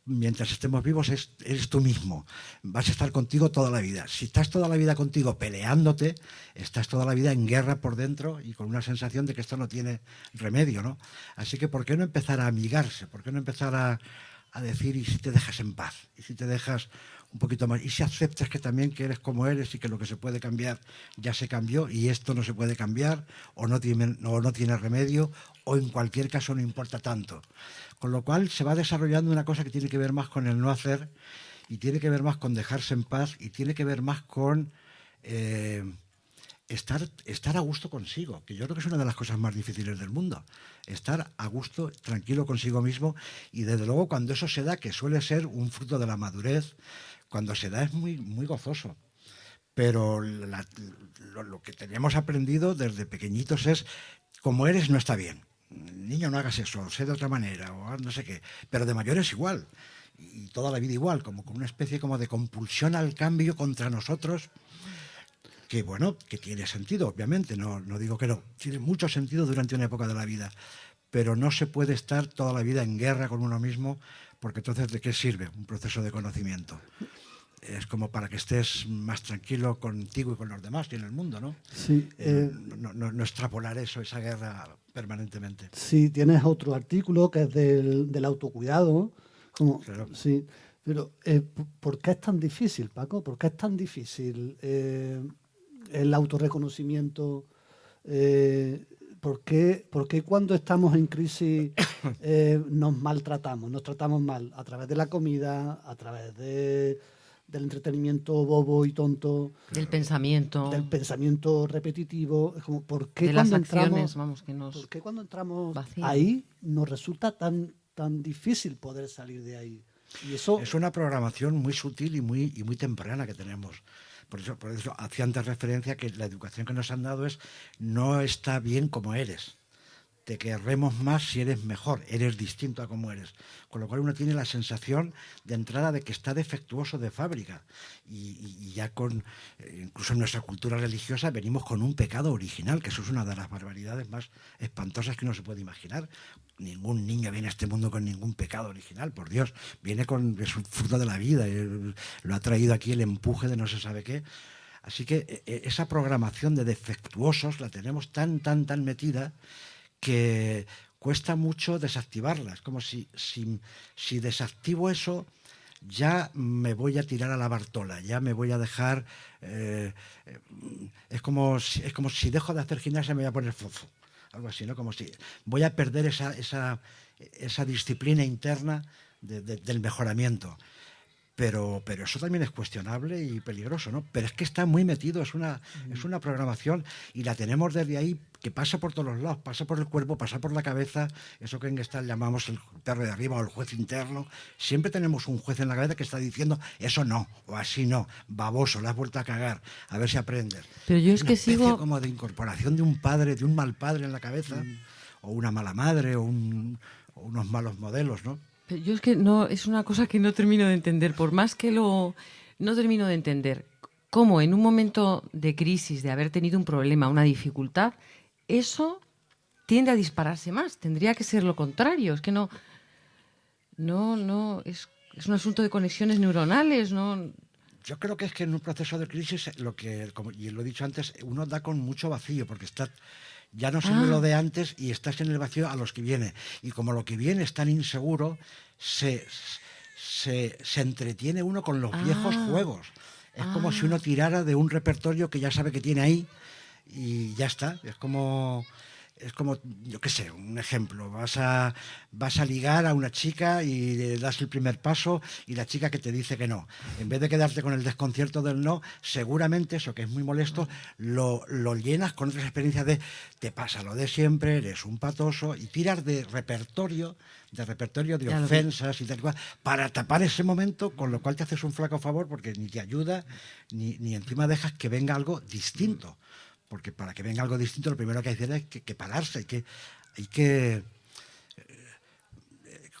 mientras estemos vivos eres tú mismo. Vas a estar contigo toda la vida. Si estás toda la vida contigo peleándote, estás toda la vida en guerra por dentro y con una sensación de que esto no tiene remedio, ¿no? Así que ¿por qué no empezar a amigarse? ¿Por qué no empezar a decir, y si te dejas en paz? ¿Y si te dejas un poquito más? ¿Y si aceptas que también que eres como eres y que lo que se puede cambiar ya se cambió y esto no se puede cambiar o no tiene remedio, o en cualquier caso no importa tanto? Con lo cual se va desarrollando una cosa que tiene que ver más con el no hacer y tiene que ver más con dejarse en paz y tiene que ver más con estar a gusto consigo, que yo creo que es una de las cosas más difíciles del mundo. Estar a gusto, tranquilo consigo mismo, y desde luego cuando eso se da, que suele ser un fruto de la madurez, cuando se da es muy, muy gozoso. Pero lo que teníamos aprendido desde pequeñitos es, como eres no está bien. Niño, no hagas eso, sé de otra manera, o no sé qué. Pero de mayores igual, y toda la vida igual, como con una especie como de compulsión al cambio contra nosotros, que bueno, que tiene sentido, obviamente, no digo que no, tiene mucho sentido durante una época de la vida, pero no se puede estar toda la vida en guerra con uno mismo, porque entonces ¿de qué sirve un proceso de conocimiento? Es como para que estés más tranquilo contigo y con los demás y en el mundo, ¿no?
Sí,
No extrapolar esa guerra permanentemente.
sí, tienes otro artículo que es del autocuidado.
Claro.
Sí, pero ¿por qué es tan difícil, Paco? ¿Por qué es tan difícil el autorreconocimiento? ¿Por qué cuando estamos en crisis nos maltratamos, nos tratamos mal? A través de la comida, a través del entretenimiento bobo y tonto,
Del pensamiento,
del pensamiento repetitivo. Es como, ¿por qué
de las
cuando
acciones,
entramos,
vamos, que
¿por
nos
qué cuando entramos
vacían.
ahí nos resulta tan difícil poder salir de ahí? Y eso
es una programación muy sutil y muy temprana que tenemos. Por eso hacía antes referencia que la educación que nos han dado es: no está bien como eres. Te querremos más si eres mejor, eres distinto a como eres. Con lo cual uno tiene la sensación de entrada de que está defectuoso de fábrica. Y ya incluso en nuestra cultura religiosa venimos con un pecado original, que eso es una de las barbaridades más espantosas que uno se puede imaginar. Ningún niño viene a este mundo con ningún pecado original, por Dios. Es un fruto de la vida, lo ha traído aquí el empuje de no se sabe qué. Así que esa programación de defectuosos la tenemos tan metida que cuesta mucho desactivarla. Es como si desactivo eso, ya me voy a tirar a la Bartola, ya me voy a dejar... es como si dejo de hacer gimnasia me voy a poner fofo. Algo así, ¿no? Como si voy a perder esa disciplina interna del mejoramiento. Pero eso también es cuestionable y peligroso, ¿no? Pero es que está muy metido, es una programación, y la tenemos desde ahí, que pasa por todos los lados, pasa por el cuerpo, pasa por la cabeza, eso que en Gestalt llamamos el perro de arriba o el juez interno. Siempre tenemos un juez en la cabeza que está diciendo: eso no, o así no, baboso, le has vuelto a cagar, a ver si aprendes.
Pero yo es que sigo
como de incorporación de un padre, de un mal padre en la cabeza, o una mala madre, o unos malos modelos, ¿no?
Pero yo es que no, es una cosa que no termino de entender, por más que no termino de entender cómo en un momento de crisis, de haber tenido un problema, una dificultad, eso tiende a dispararse más. Tendría que ser lo contrario. Es que no, es un asunto de conexiones neuronales, ¿no?
Yo creo que es que en un proceso de crisis, y lo he dicho antes, uno da con mucho vacío, porque ya no solo lo de antes y estás en el vacío a los que viene. Y como lo que viene es tan inseguro, se entretiene uno con los viejos juegos. Es como si uno tirara de un repertorio que ya sabe que tiene ahí y ya está. Es como, yo qué sé, un ejemplo. Vas a ligar a una chica y le das el primer paso y la chica que te dice que no. En vez de quedarte con el desconcierto del no, seguramente eso, que es muy molesto, lo llenas con otras experiencias de: te pasa lo de siempre, eres un patoso, y tiras de repertorio de ofensas y tal cual, para tapar ese momento, con lo cual te haces un flaco favor, porque ni te ayuda, ni encima dejas que venga algo distinto. Porque para que venga algo distinto, lo primero que hay que hacer es que pararse, hay que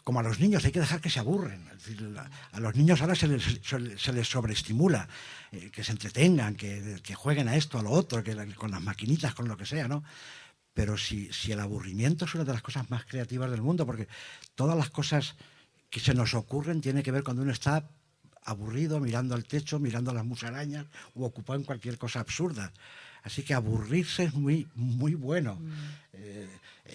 como a los niños, hay que dejar que se aburren. Es decir, a los niños ahora se les sobreestimula, que se entretengan, que jueguen a esto, a lo otro, con las maquinitas, con lo que sea, ¿no? Pero si el aburrimiento es una de las cosas más creativas del mundo, porque todas las cosas que se nos ocurren tienen que ver cuando uno está aburrido, mirando al techo, mirando a las musarañas, o ocupado en cualquier cosa absurda. Así que aburrirse es muy bueno.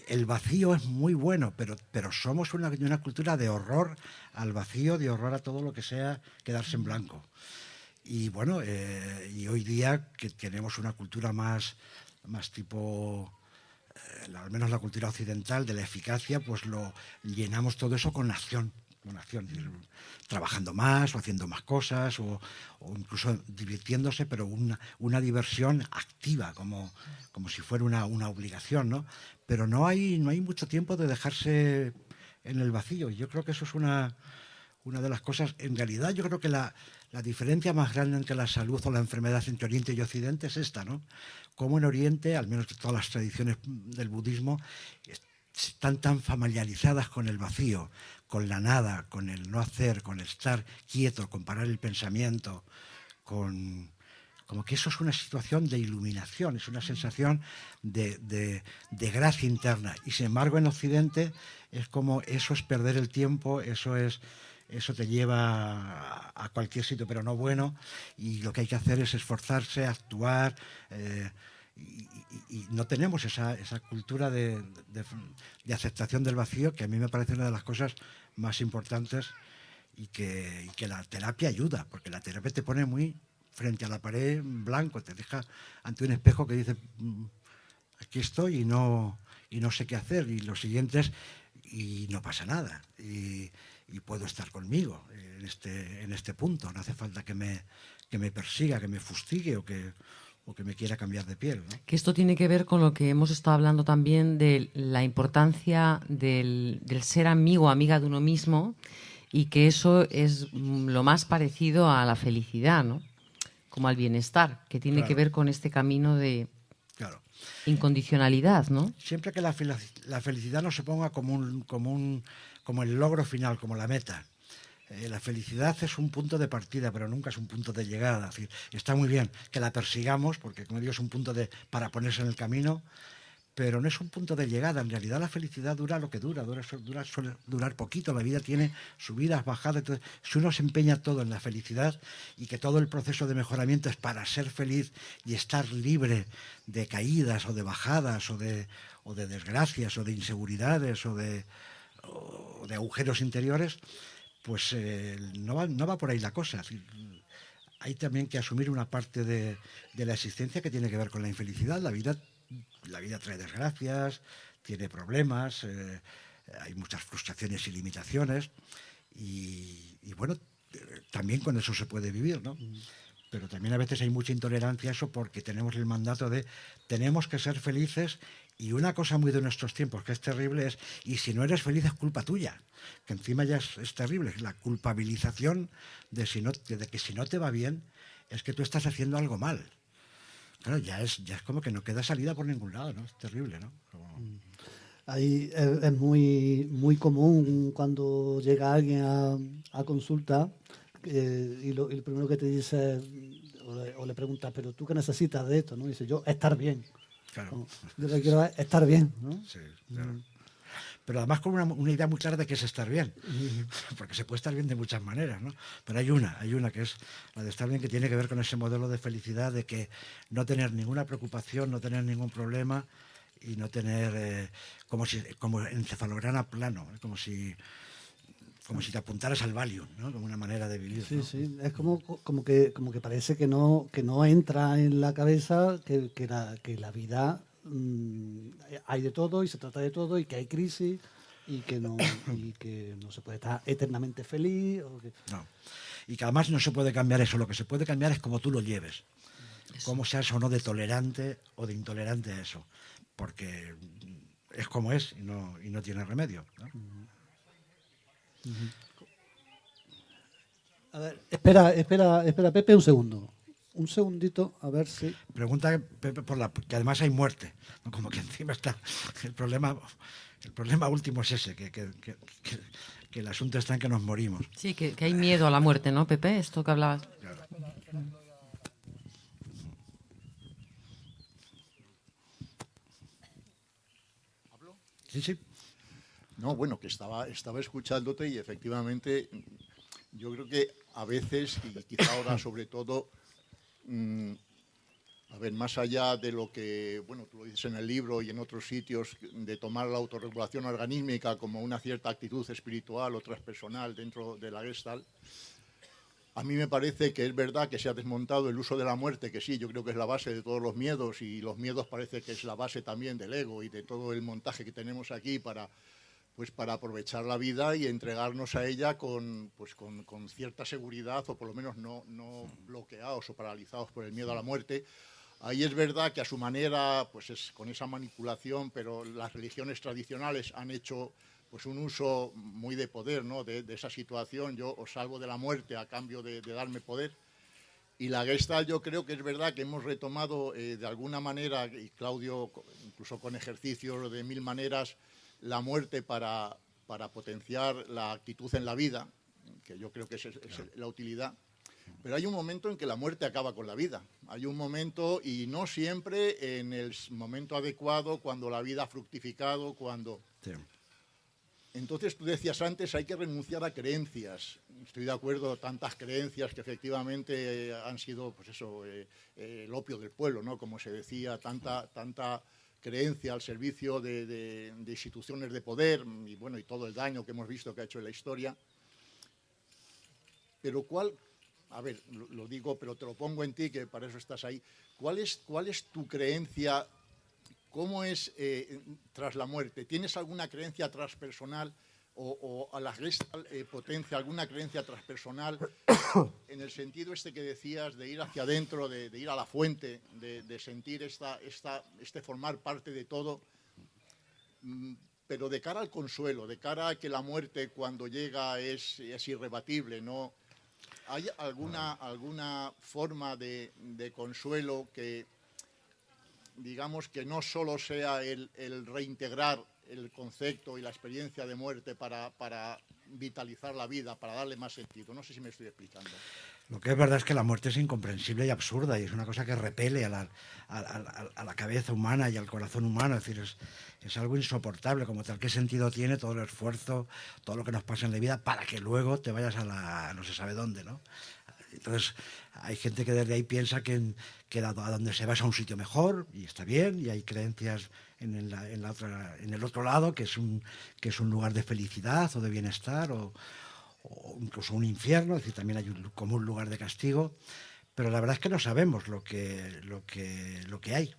El vacío es muy bueno, pero somos una cultura de horror al vacío, de horror a todo lo que sea quedarse en blanco. Y bueno, y hoy día que tenemos una cultura más tipo, al menos la cultura occidental, de la eficacia, pues lo llenamos todo eso con acción. Trabajando más o haciendo más cosas o incluso divirtiéndose, pero una diversión activa, como si fuera una obligación, ¿no? Pero no hay mucho tiempo de dejarse en el vacío. Yo creo que eso es una de las cosas. En realidad, yo creo que la diferencia más grande entre la salud o la enfermedad entre Oriente y Occidente es esta, ¿no? Como en Oriente, al menos todas las tradiciones del budismo, están tan familiarizadas con el vacío, con la nada, con el no hacer, con el estar quieto, con parar el pensamiento, como que eso es una situación de iluminación, es una sensación de gracia interna. Y sin embargo en Occidente es como eso es perder el tiempo, eso te lleva a cualquier sitio, pero no bueno, y lo que hay que hacer es esforzarse, actuar, y no tenemos esa cultura de aceptación del vacío, que a mí me parece una de las cosas más importantes, y que la terapia ayuda, porque la terapia te pone muy frente a la pared en blanco, te deja ante un espejo que dice: aquí estoy y no sé qué hacer, y lo siguiente es: y no pasa nada, y puedo estar conmigo en este punto, no hace falta que me persiga, que me fustigue o que me quiera cambiar de piel, ¿no?
Que esto tiene que ver con lo que hemos estado hablando también de la importancia del ser amigo o amiga de uno mismo, y que eso es lo más parecido a la felicidad, ¿no? Como al bienestar, que tiene que ver con este camino de incondicionalidad, ¿no?
Siempre que la felicidad no se ponga como el logro final, como la meta. La felicidad es un punto de partida, pero nunca es un punto de llegada. Es decir, está muy bien que la persigamos, porque como digo, es un punto para ponerse en el camino, pero no es un punto de llegada. En realidad la felicidad dura lo que suele durar poquito. La vida tiene subidas, bajadas. Entonces, si uno se empeña todo en la felicidad y que todo el proceso de mejoramiento es para ser feliz y estar libre de caídas o de bajadas o de desgracias o de inseguridades o de agujeros interiores, pues no va por ahí la cosa. Es decir, hay también que asumir una parte de la existencia que tiene que ver con la infelicidad. La vida trae desgracias, tiene problemas, hay muchas frustraciones y limitaciones y bueno, también con eso se puede vivir, ¿no? Pero también a veces hay mucha intolerancia a eso porque tenemos el mandato de tenemos que ser felices, y una cosa muy de nuestros tiempos que es terrible es, y si no eres feliz es culpa tuya, que encima ya es terrible, la culpabilización de que si no te va bien es que tú estás haciendo algo mal. Claro, ya es como que no queda salida por ningún lado, ¿no? Es terrible, ¿no?
Ahí es muy común cuando llega alguien a consulta y lo primero que te dice o le preguntas, ¿pero tú qué necesitas de esto? ¿No? Y dice, yo estar bien.
Claro.
¿No? Yo lo que quiero es estar bien, ¿no?
Sí, claro. Pero además con una idea muy clara de qué es estar bien, porque se puede estar bien de muchas maneras, ¿no? Pero hay una que es la de estar bien, que tiene que ver con ese modelo de felicidad, de que no tener ninguna preocupación, no tener ningún problema y no tener como encefalograma plano, como si te apuntaras al Valium, ¿no? Como una manera de vivir.
Sí,
¿no?
sí, es como que parece que no entra en la cabeza que la vida hay de todo y se trata de todo y que hay crisis y que no se puede estar eternamente feliz.
No. Y que además no se puede cambiar eso, lo que se puede cambiar es cómo tú lo lleves, cómo seas o no de tolerante o de intolerante a eso, porque es como es y no tiene remedio, ¿no?
A ver, espera, Pepe, un segundo. Un segundito, a ver si...
Pregunta, Pepe, que además hay muerte, ¿no? Como que encima está el problema último es ese, que el asunto está en que nos morimos.
Sí, que hay miedo a la muerte, ¿no, Pepe? Esto que hablabas.
Claro.
¿Hablo?
Sí.
No, bueno, que estaba escuchándote y efectivamente yo creo que a veces, y quizá ahora sobre todo, a ver, más allá de lo que, bueno, tú lo dices en el libro y en otros sitios, de tomar la autorregulación organísmica como una cierta actitud espiritual o transpersonal dentro de la Gestalt, a mí me parece que es verdad que se ha desmontado el uso de la muerte, que sí, yo creo que es la base de todos los miedos, y los miedos parece que es la base también del ego y de todo el montaje que tenemos aquí para aprovechar la vida y entregarnos a ella con cierta seguridad, o por lo menos no bloqueados o paralizados por el miedo a la muerte. Ahí es verdad que a su manera, pues es con esa manipulación, pero las religiones tradicionales han hecho pues un uso muy de poder, ¿no? de esa situación. Yo os salvo de la muerte a cambio de darme poder. Y la Gestalt, yo creo que es verdad que hemos retomado de alguna manera, y Claudio incluso con ejercicios de mil maneras, la muerte para potenciar la actitud en la vida, que yo creo que es la utilidad. Pero hay un momento en que la muerte acaba con la vida. Hay un momento, y no siempre en el momento adecuado, cuando la vida ha fructificado, cuando...
Sí.
Entonces, tú decías antes, hay que renunciar a creencias. Estoy de acuerdo, tantas creencias que efectivamente han sido, pues eso, el opio del pueblo, ¿no? Como se decía, tanta creencia al servicio de instituciones de poder y, bueno, y todo el daño que hemos visto que ha hecho en la historia. Pero a ver, lo digo, pero te lo pongo en ti, que para eso estás ahí. ¿Cuál es tu creencia? ¿Cómo es tras la muerte? ¿Tienes alguna creencia transpersonal o a la Gestalt potencia alguna creencia transpersonal en el sentido este que decías de ir hacia adentro, de ir a la fuente, de sentir este formar parte de todo? pero de cara al consuelo, de cara a que la muerte cuando llega es irrebatible, ¿no? ¿Hay alguna forma de consuelo que, digamos, que no solo sea el reintegrar el concepto y la experiencia de muerte para vitalizar la vida, para darle más sentido? No sé si me estoy explicando.
Lo que es verdad es que la muerte es incomprensible y absurda y es una cosa que repele a la cabeza humana y al corazón humano. Es decir, es algo insoportable como tal. ¿Qué sentido tiene todo el esfuerzo, todo lo que nos pasa en la vida para que luego te vayas a no se sabe dónde, ¿no? Entonces, hay gente que desde ahí piensa que a donde se va es a un sitio mejor, y está bien, y hay creencias en el otro lado, que es un lugar de felicidad o de bienestar, o incluso un infierno, es decir, también hay como un lugar de castigo. Pero la verdad es que no sabemos lo que hay.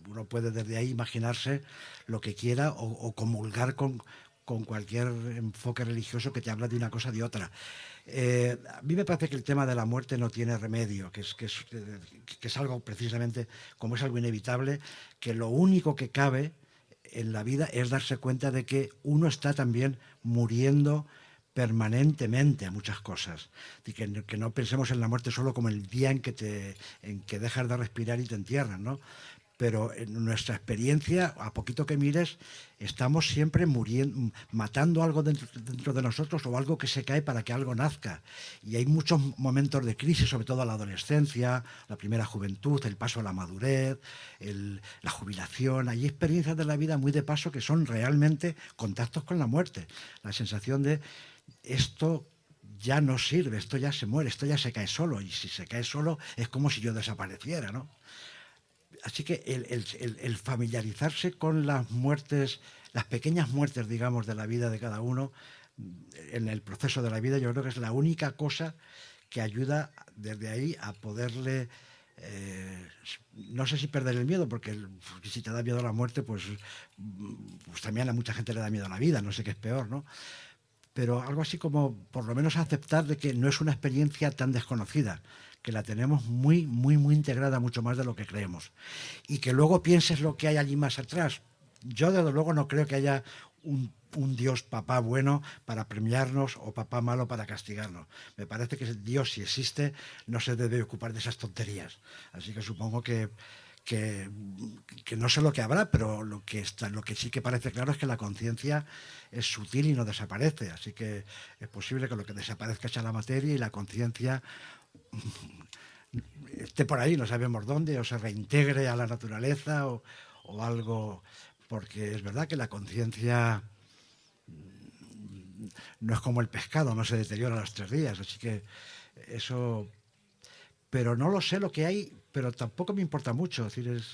Uno puede desde ahí imaginarse lo que quiera o comulgar con cualquier enfoque religioso que te habla de una cosa o de otra. A mí me parece que el tema de la muerte no tiene remedio, que es algo precisamente, como es algo inevitable, que lo único que cabe en la vida es darse cuenta de que uno está también muriendo permanentemente a muchas cosas, y que no pensemos en la muerte solo como el día en que dejas de respirar y te entierran, ¿no? Pero en nuestra experiencia, a poquito que mires, estamos siempre muriendo, matando algo dentro de nosotros o algo que se cae para que algo nazca. Y hay muchos momentos de crisis, sobre todo la adolescencia, la primera juventud, el paso a la madurez, la jubilación. Hay experiencias de la vida muy de paso que son realmente contactos con la muerte. La sensación de esto ya no sirve, esto ya se muere, esto ya se cae solo. Y si se cae solo es como si yo desapareciera, ¿no? Así que el familiarizarse con las muertes, las pequeñas muertes, digamos, de la vida de cada uno, en el proceso de la vida, yo creo que es la única cosa que ayuda desde ahí a poderle, no sé si perder el miedo, porque si te da miedo a la muerte, pues también a mucha gente le da miedo a la vida, no sé qué es peor, ¿no? Pero algo así como, por lo menos, aceptar de que no es una experiencia tan desconocida, que la tenemos muy, muy, muy integrada, mucho más de lo que creemos. Y que luego pienses lo que hay allí más atrás. Yo, desde luego, no creo que haya un Dios papá bueno para premiarnos o papá malo para castigarnos. Me parece que Dios, si existe, no se debe ocupar de esas tonterías. Así que supongo que no sé lo que habrá, pero lo que sí que parece claro es que la conciencia es sutil y no desaparece. Así que es posible que lo que desaparezca sea la materia y la conciencia esté por ahí, no sabemos dónde, o se reintegre a la naturaleza o algo, porque es verdad que la conciencia no es como el pescado, no se deteriora a los 3 días, así que eso... Pero no lo sé lo que hay, pero tampoco me importa mucho, es decir,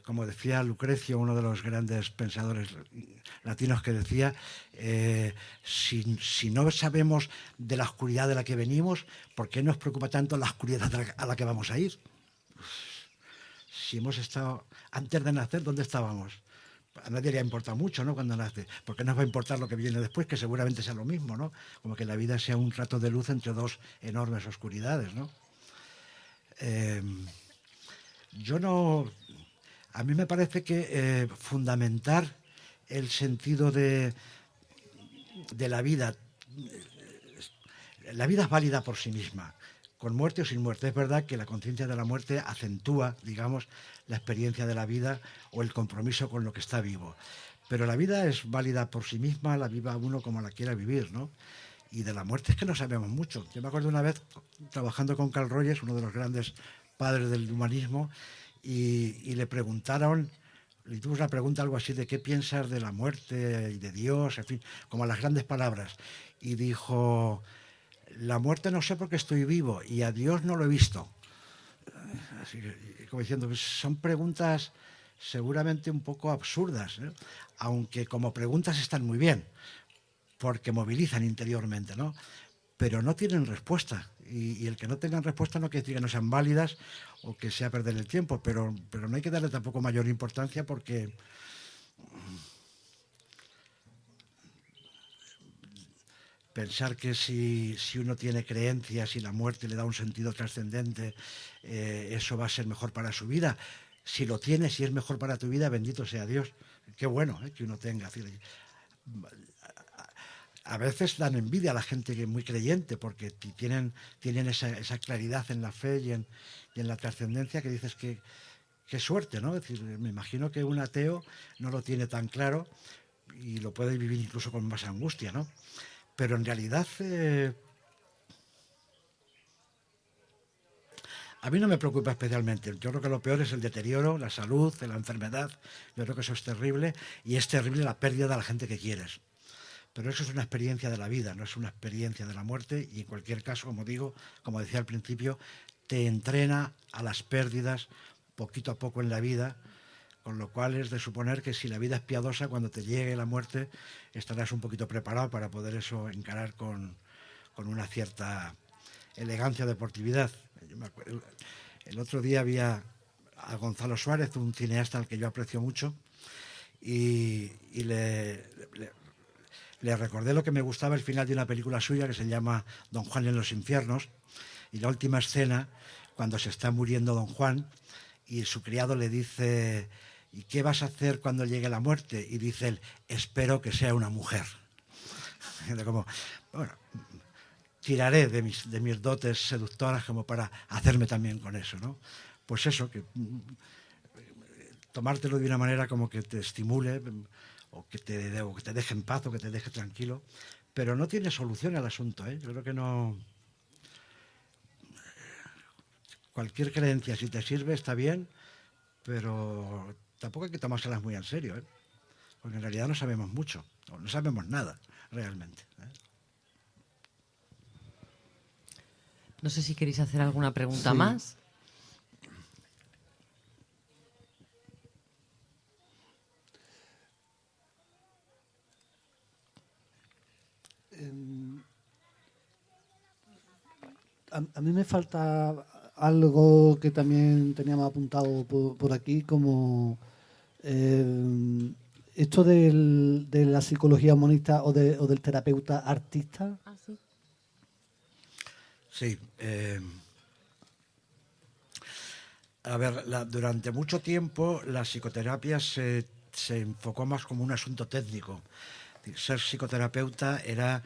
como decía Lucrecio, uno de los grandes pensadores latinos, que decía, si no sabemos de la oscuridad de la que venimos, ¿por qué nos preocupa tanto la oscuridad a la que vamos a ir? Si hemos estado, antes de nacer, ¿dónde estábamos? A nadie le importa mucho, ¿no?, cuando nace. ¿Por qué nos va a importar lo que viene después? Que seguramente sea lo mismo, ¿no? Como que la vida sea un rato de luz entre dos enormes oscuridades, ¿no? A mí me parece que fundamentar el sentido de la vida es válida por sí misma, con muerte o sin muerte. Es verdad que la conciencia de la muerte acentúa, digamos, la experiencia de la vida o el compromiso con lo que está vivo. Pero la vida es válida por sí misma, la viva uno como la quiera vivir, ¿no? Y de la muerte es que no sabemos mucho. Yo me acuerdo una vez trabajando con Carl Rogers, uno de los grandes padres del humanismo, y le preguntaron, le tuvo una pregunta algo así de qué piensas de la muerte y de Dios, en fin, como las grandes palabras. Y dijo, la muerte no sé porque estoy vivo y a Dios no lo he visto. Así que, como diciendo, pues son preguntas seguramente un poco absurdas, ¿eh? Aunque como preguntas están muy bien, porque movilizan interiormente, ¿no? Pero no tienen respuesta. Y el que no tengan respuesta no quiere decir que no sean válidas o que sea perder el tiempo, pero no hay que darle tampoco mayor importancia, porque pensar que si uno tiene creencias y la muerte le da un sentido trascendente, eso va a ser mejor para su vida. si lo tienes y es mejor para tu vida, bendito sea Dios. Qué bueno que uno tenga. A veces dan envidia a la gente que es muy creyente porque tienen esa claridad en la fe y en la trascendencia, que dices que qué suerte, ¿no? Es decir, me imagino que un ateo no lo tiene tan claro y lo puede vivir incluso con más angustia, ¿no? Pero en realidad a mí no me preocupa especialmente. Yo creo que lo peor es el deterioro, la salud, la enfermedad. Yo creo que eso es terrible, y es terrible la pérdida de la gente que quieres. Pero eso es una experiencia de la vida, no es una experiencia de la muerte, y en cualquier caso, como digo, como decía al principio, te entrena a las pérdidas poquito a poco en la vida, con lo cual es de suponer que si la vida es piadosa, cuando te llegue la muerte estarás un poquito preparado para poder eso encarar con una cierta elegancia, deportividad. Yo me acuerdo, el otro día había a Gonzalo Suárez, un cineasta al que yo aprecio mucho, y le recordé lo que me gustaba el final de una película suya que se llama Don Juan en los infiernos, y la última escena, cuando se está muriendo Don Juan y su criado le dice: ¿y qué vas a hacer cuando llegue la muerte? Y dice él: espero que sea una mujer. Como, bueno, tiraré de mis dotes seductoras como para hacerme también con eso, ¿no? Pues eso, que tomártelo de una manera como que te estimule, o que te deje en paz, o que te deje tranquilo, pero no tiene solución al asunto, ¿eh? Yo creo que no. Cualquier creencia, si te sirve, está bien, pero tampoco hay que tomárselas muy en serio, ¿eh? Porque en realidad no sabemos mucho, o no sabemos nada realmente, ¿eh?
No sé si queréis hacer alguna pregunta más.
A mí me falta algo que también teníamos apuntado por aquí, como esto de la psicología humanista o del terapeuta artista.
Ah, sí.
Sí. A ver, durante mucho tiempo la psicoterapia se enfocó más como un asunto técnico. Ser psicoterapeuta era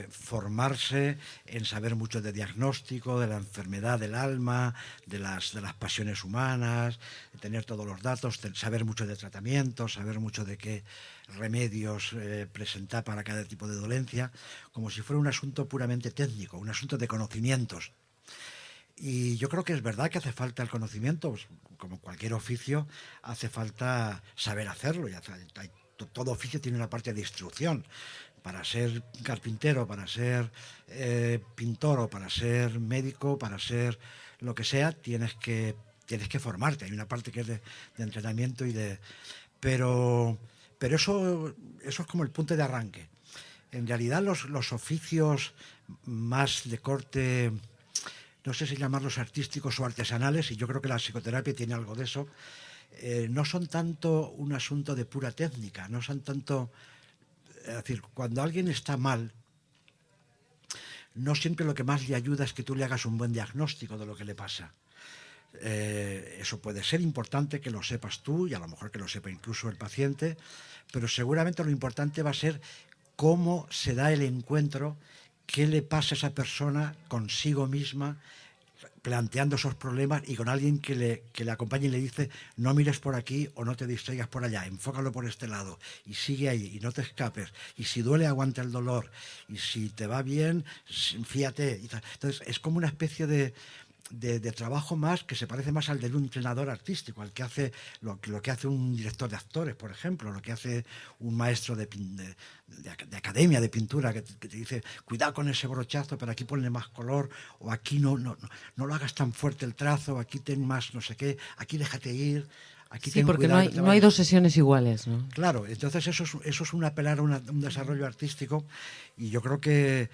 formarse en saber mucho de diagnóstico, de la enfermedad del alma, de las pasiones humanas, de tener todos los datos, saber mucho de tratamiento, saber mucho de qué remedios presentar para cada tipo de dolencia, como si fuera un asunto puramente técnico, un asunto de conocimientos. Y yo creo que es verdad que hace falta el conocimiento, pues, como cualquier oficio, hace falta saber hacerlo. Todo oficio tiene una parte de instrucción. Para ser carpintero, para ser pintor, o para ser médico, para ser lo que sea, tienes que formarte. Hay una parte que es de entrenamiento pero eso es como el punto de arranque. En realidad los oficios más de corte, no sé si llamarlos artísticos o artesanales, y yo creo que la psicoterapia tiene algo de eso, no son tanto un asunto de pura técnica, no son tanto. Es decir, cuando alguien está mal, no siempre lo que más le ayuda es que tú le hagas un buen diagnóstico de lo que le pasa. Eso puede ser importante que lo sepas tú, y a lo mejor que lo sepa incluso el paciente, pero seguramente lo importante va a ser cómo se da el encuentro, qué le pasa a esa persona consigo misma, planteando esos problemas, y con alguien que le acompañe y le dice: no mires por aquí o no te distraigas por allá, enfócalo por este lado y sigue ahí y no te escapes, y si duele aguanta el dolor, y si te va bien fíjate. Entonces es como una especie de trabajo más que se parece más al de un entrenador artístico, al que hace lo que hace un director de actores, por ejemplo, lo que hace un maestro de academia de pintura, que te dice: cuidado con ese brochazo, pero aquí ponle más color, o aquí no lo hagas tan fuerte el trazo, aquí ten más no sé qué, aquí déjate ir. Aquí
sí, porque no hay dos sesiones iguales, ¿no?
Claro, entonces eso es un apelar a un desarrollo artístico, y yo creo que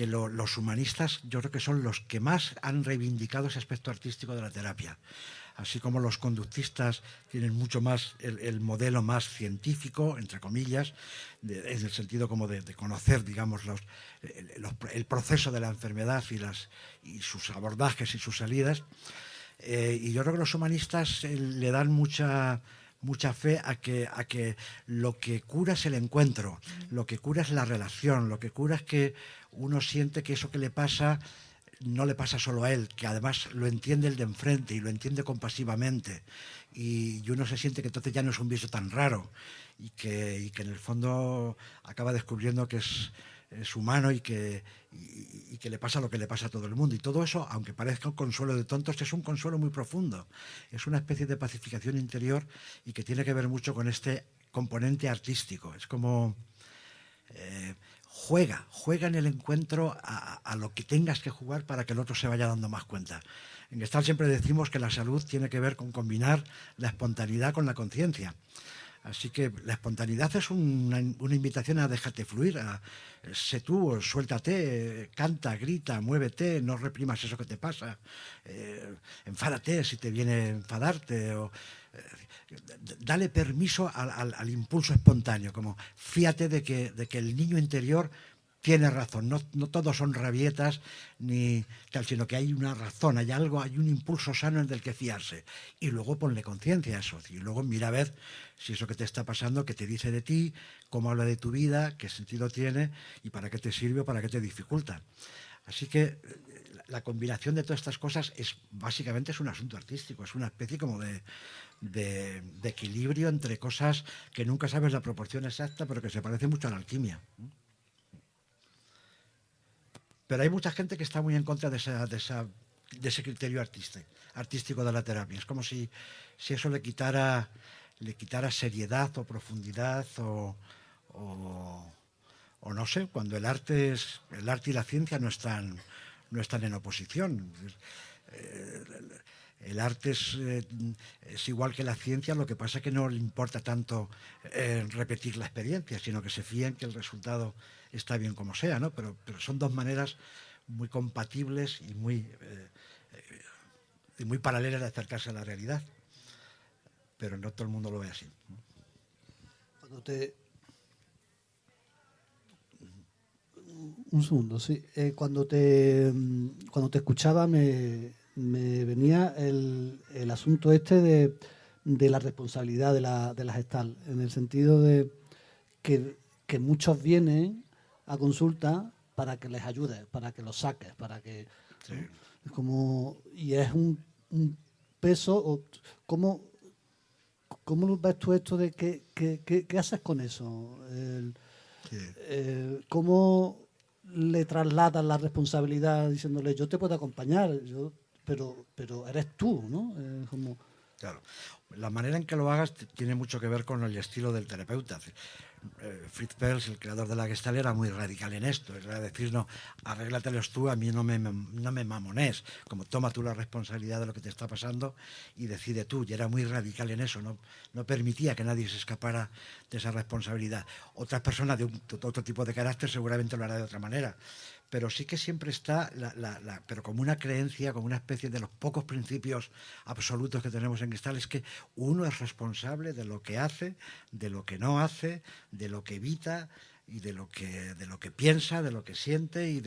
los humanistas, yo creo que son los que más han reivindicado ese aspecto artístico de la terapia. Así como los conductistas tienen mucho más el modelo más científico, entre comillas, en el sentido como de conocer, digamos, el proceso de la enfermedad y sus abordajes y sus salidas. Y yo creo que los humanistas le dan mucha fe a que lo que cura es el encuentro, lo que cura es la relación, lo que cura es que uno siente que eso que le pasa no le pasa solo a él, que además lo entiende el de enfrente y lo entiende compasivamente, y uno se siente que entonces ya no es un bicho tan raro y que en el fondo acaba descubriendo que es humano y que le pasa lo que le pasa a todo el mundo. Y todo eso, aunque parezca un consuelo de tontos, es un consuelo muy profundo. Es una especie de pacificación interior y que tiene que ver mucho con este componente artístico. Es como juega en el encuentro a lo que tengas que jugar para que el otro se vaya dando más cuenta. En Gestalt siempre decimos que la salud tiene que ver con combinar la espontaneidad con la conciencia. Así que la espontaneidad es una invitación a déjate fluir, a sé tú, suéltate, canta, grita, muévete, no reprimas eso que te pasa, enfádate si te viene enfadarte, o dale permiso al impulso espontáneo, como fíjate de que el niño interior tiene razón, no todos son rabietas ni tal, sino que hay una razón, hay algo, hay un impulso sano en del que fiarse. Y luego ponle conciencia a eso, y luego mira a ver si eso que te está pasando, qué te dice de ti, cómo habla de tu vida, qué sentido tiene y para qué te sirve o para qué te dificulta. Así que la combinación de todas estas cosas básicamente es un asunto artístico, es una especie como de equilibrio entre cosas que nunca sabes la proporción exacta, pero que se parece mucho a la alquimia. Pero hay mucha gente que está muy en contra de ese criterio artístico de la terapia. Es como si eso le quitara seriedad o profundidad o no sé, cuando el arte y la ciencia no están en oposición. El arte es igual que la ciencia, lo que pasa es que no le importa tanto repetir la experiencia, sino que se fía en que el resultado está bien como sea, ¿no? Pero son dos maneras muy compatibles y muy paralelas de acercarse a la realidad. Pero no todo el mundo lo ve así.
Un segundo, sí. Cuando te escuchaba me venía el asunto este de la responsabilidad de la Gestalt, en el sentido de que muchos vienen a consulta para que les ayudes, para que los saques, para que...
Sí.
Es como... Y es un peso... ¿Cómo ves tú esto de qué haces con eso?
Sí.
¿Cómo le trasladas la responsabilidad diciéndole yo te puedo acompañar, pero eres tú, ¿no? Como...
Claro. La manera en que lo hagas tiene mucho que ver con el estilo del terapeuta. Fritz Perls, el creador de la Gestalt, era muy radical en esto. Era decir, no, arréglatelos tú, a mí no me mamones. Como toma tú la responsabilidad de lo que te está pasando y decide tú. Y era muy radical en eso. No permitía que nadie se escapara de esa responsabilidad. Otras personas de otro tipo de carácter seguramente lo hará de otra manera. Pero sí que siempre está, pero como una creencia, como una especie de los pocos principios absolutos que tenemos en Gestalt, es que uno es responsable de lo que hace, de lo que no hace, de lo que evita y de lo que piensa, de lo que siente y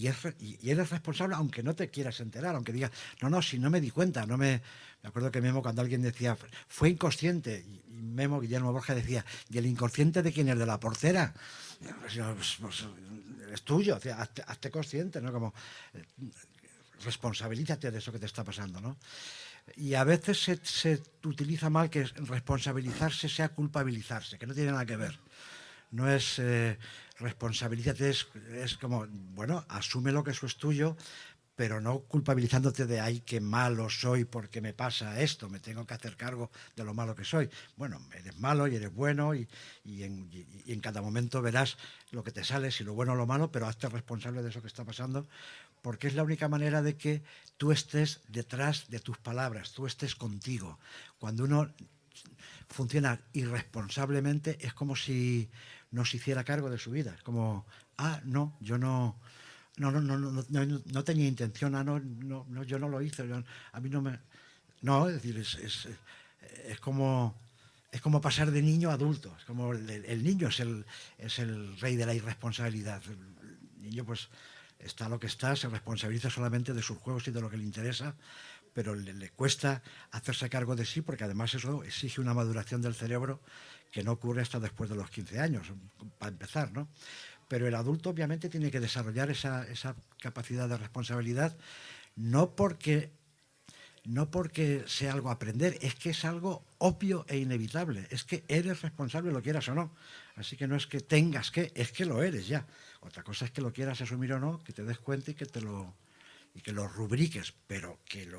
eres responsable aunque no te quieras enterar, aunque digas, no, si no me di cuenta, me acuerdo que Memo, cuando alguien decía, fue inconsciente, y Memo, Guillermo Borges, decía, ¿y el inconsciente de quién es? ¿De la portera? Pues, es tuyo, o sea, hazte consciente, ¿no? Como responsabilízate de eso que te está pasando, ¿no? Y a veces se utiliza mal que responsabilizarse sea culpabilizarse, que no tiene nada que ver. No es responsabilízate, es como, bueno, asume lo que eso es tuyo, pero no culpabilizándote de ay, qué malo soy porque me pasa esto, me tengo que hacer cargo de lo malo que soy. Bueno, eres malo y eres bueno y en cada momento verás lo que te sale, si lo bueno o lo malo, pero hazte responsable de eso que está pasando, porque es la única manera de que tú estés detrás de tus palabras, tú estés contigo. Cuando uno funciona irresponsablemente es como si no se hiciera cargo de su vida, es como, no, yo no tenía intención, yo no lo hice, a mí no me... No, es decir, es como pasar de niño a adulto, es como el niño es el rey de la irresponsabilidad. El niño pues está lo que está, se responsabiliza solamente de sus juegos y de lo que le interesa, pero le cuesta hacerse cargo de sí, porque además eso exige una maduración del cerebro que no ocurre hasta después de los 15 años, para empezar, ¿no? Pero el adulto obviamente tiene que desarrollar esa capacidad de responsabilidad, no porque sea algo a aprender, es que es algo obvio e inevitable, es que eres responsable lo quieras o no. Así que no es que tengas que, es que lo eres ya. Otra cosa es que lo quieras asumir o no, que te des cuenta y que lo rubriques, pero que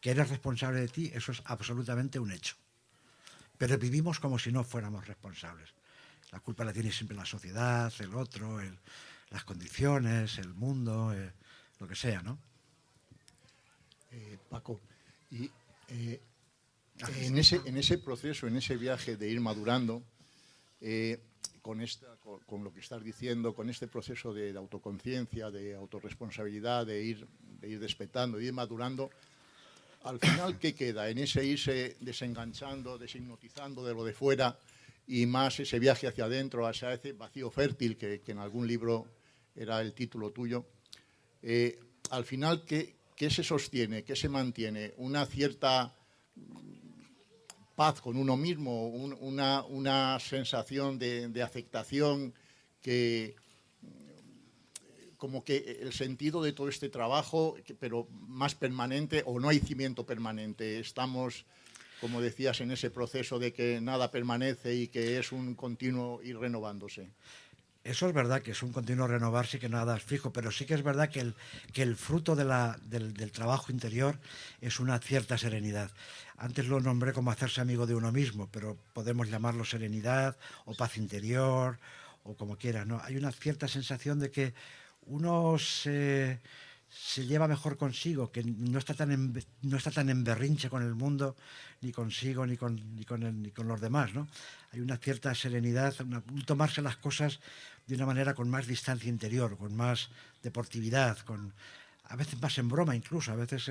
eres responsable de ti, eso es absolutamente un hecho. Pero vivimos como si no fuéramos responsables. La culpa la tiene siempre la sociedad, el otro, las condiciones, el mundo, lo que sea, ¿no?
Paco, y en ese proceso, en ese viaje de ir madurando, con lo que estás diciendo, con este proceso de autoconciencia, de autorresponsabilidad, de ir despertando, de ir madurando, al final, ¿qué queda? En ese irse desenganchando, deshipnotizando de lo de fuera y más ese viaje hacia adentro, hacia ese vacío fértil que en algún libro era el título tuyo. Al final, ¿qué se sostiene? ¿Qué se mantiene? ¿Una cierta paz con uno mismo? ¿Una sensación de aceptación que como que el sentido de todo este trabajo, pero más permanente, o no hay cimiento permanente? Estamos, como decías, en ese proceso de que nada permanece y que es un continuo ir renovándose.
Eso es verdad, que es un continuo renovarse y que nada es fijo, pero sí que es verdad que el fruto del trabajo interior es una cierta serenidad. Antes lo nombré como hacerse amigo de uno mismo, pero podemos llamarlo serenidad o paz interior o como quieras, ¿no? Hay una cierta sensación de que uno se lleva mejor consigo, que no está tan en berrinche con el mundo, ni consigo, ni con los demás, ¿no? Hay una cierta serenidad, un tomarse las cosas de una manera con más distancia interior, con más deportividad, a veces más en broma incluso, a veces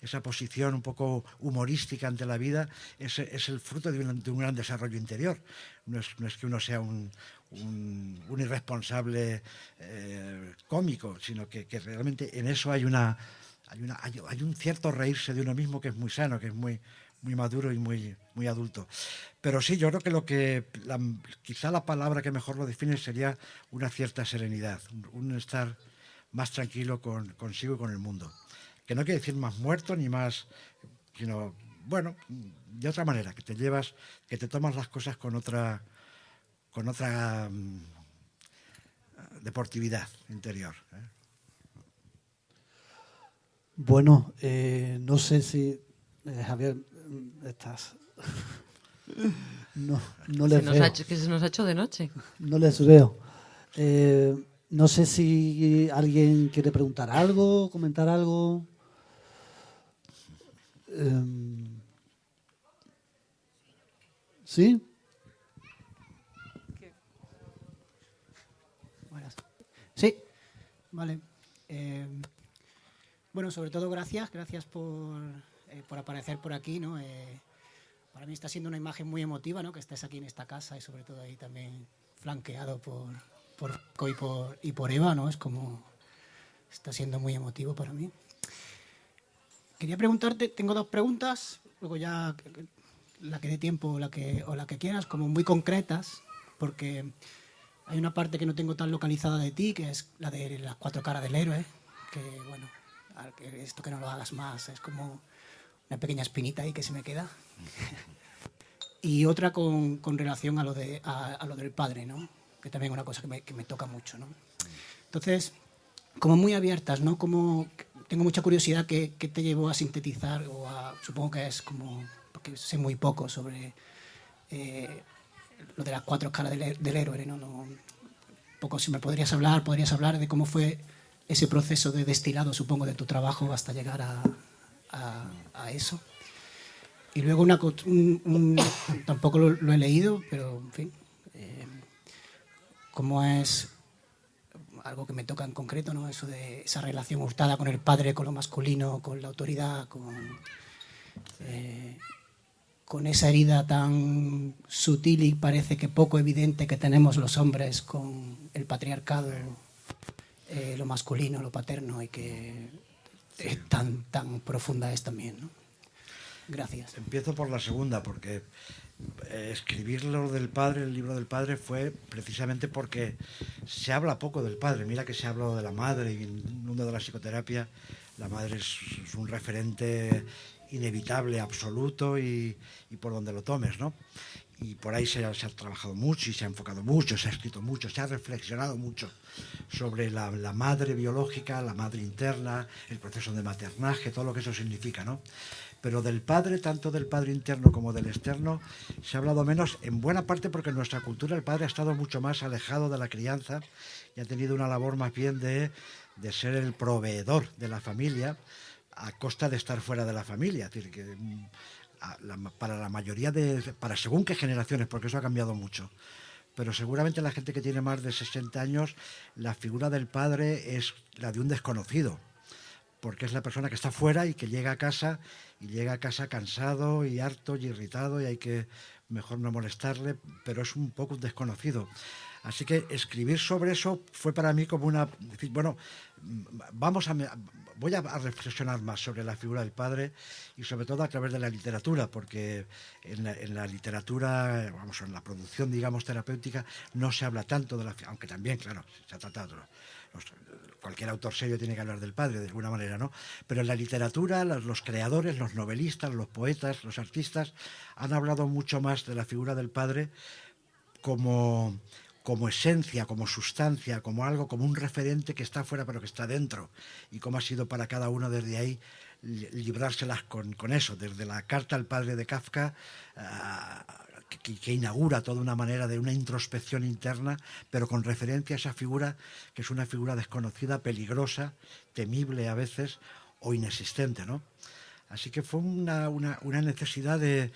esa posición un poco humorística ante la vida es el fruto de un gran desarrollo interior. No es que uno sea un irresponsable cómico, sino que realmente en eso hay un cierto reírse de uno mismo que es muy sano, que es muy maduro y muy adulto. Pero sí, yo creo que quizá la palabra que mejor lo define sería una cierta serenidad, un estar más tranquilo consigo y con el mundo. Que no quiere decir más muerto ni más, sino, bueno, de otra manera, que te tomas las cosas con otra deportividad interior.
Bueno, no sé si, Javier, estás... No les veo.
Que se nos ha hecho de noche.
No les veo. No sé si alguien quiere preguntar algo, comentar algo. ¿Sí?
Buenas. Sí, vale. Bueno, sobre todo gracias por aparecer por aquí, ¿no? Para mí está siendo una imagen muy emotiva, ¿no? Que estés aquí en esta casa y sobre todo ahí también flanqueado por Paco y por Eva, ¿no? Es como está siendo muy emotivo para mí. Quería preguntarte, tengo dos preguntas, luego ya la que dé tiempo o la que quieras, como muy concretas, porque hay una parte que no tengo tan localizada de ti, que es la de las 4 caras del héroe, que bueno, esto que no lo hagas más, es como una pequeña espinita ahí que se me queda. Y otra con relación a lo del padre, ¿no? Que también es una cosa que me toca mucho, ¿no? Entonces, como muy abiertas, ¿no? Como tengo mucha curiosidad qué te llevó a sintetizar, supongo que es como, porque sé muy poco sobre lo de las 4 caras del héroe, ¿no? Un poco, si me podrías hablar de cómo fue ese proceso de destilado, supongo, de tu trabajo hasta llegar a eso. Y luego tampoco lo he leído, pero en fin, cómo es algo que me toca en concreto, ¿no? Eso de esa relación hurtada con el padre, con lo masculino, con la autoridad, con esa herida tan sutil y parece que poco evidente que tenemos los hombres con el patriarcado, lo masculino, lo paterno, y que tan profunda es también, ¿no? Gracias.
Empiezo por la segunda, porque escribir lo del padre, el libro del padre, fue precisamente porque se habla poco del padre. Mira que se habla de la madre, y en el mundo de la psicoterapia la madre es un referente inevitable, absoluto, y por donde lo tomes, ¿no? Y por ahí se ha trabajado mucho y se ha enfocado mucho, se ha escrito mucho, se ha reflexionado mucho sobre la madre biológica, la madre interna, el proceso de maternaje, todo lo que eso significa, ¿no? Pero del padre, tanto del padre interno como del externo, se ha hablado menos, en buena parte porque en nuestra cultura el padre ha estado mucho más alejado de la crianza y ha tenido una labor más bien de ser el proveedor de la familia a costa de estar fuera de la familia. Es decir, que para la mayoría para según qué generaciones, porque eso ha cambiado mucho, pero seguramente la gente que tiene más de 60 años, la figura del padre es la de un desconocido, porque es la persona que está fuera y que llega a casa cansado y harto y irritado, y hay que mejor no molestarle, pero es un poco un desconocido. Así que escribir sobre eso fue para mí como decir, bueno, voy a reflexionar más sobre la figura del padre, y sobre todo a través de la literatura, porque en la literatura, vamos, en la producción, digamos, terapéutica, no se habla tanto de aunque también, claro, se ha tratado, cualquier autor serio tiene que hablar del padre de alguna manera, ¿no? Pero en la literatura, los creadores, los novelistas, los poetas, los artistas han hablado mucho más de la figura del padre como esencia, como sustancia, como algo, como un referente que está fuera pero que está dentro, y cómo ha sido para cada uno desde ahí librárselas con eso, desde la carta al padre de Kafka, que inaugura toda una manera de una introspección interna, pero con referencia a esa figura que es una figura desconocida, peligrosa, temible a veces, o inexistente, ¿no? Así que fue una necesidad de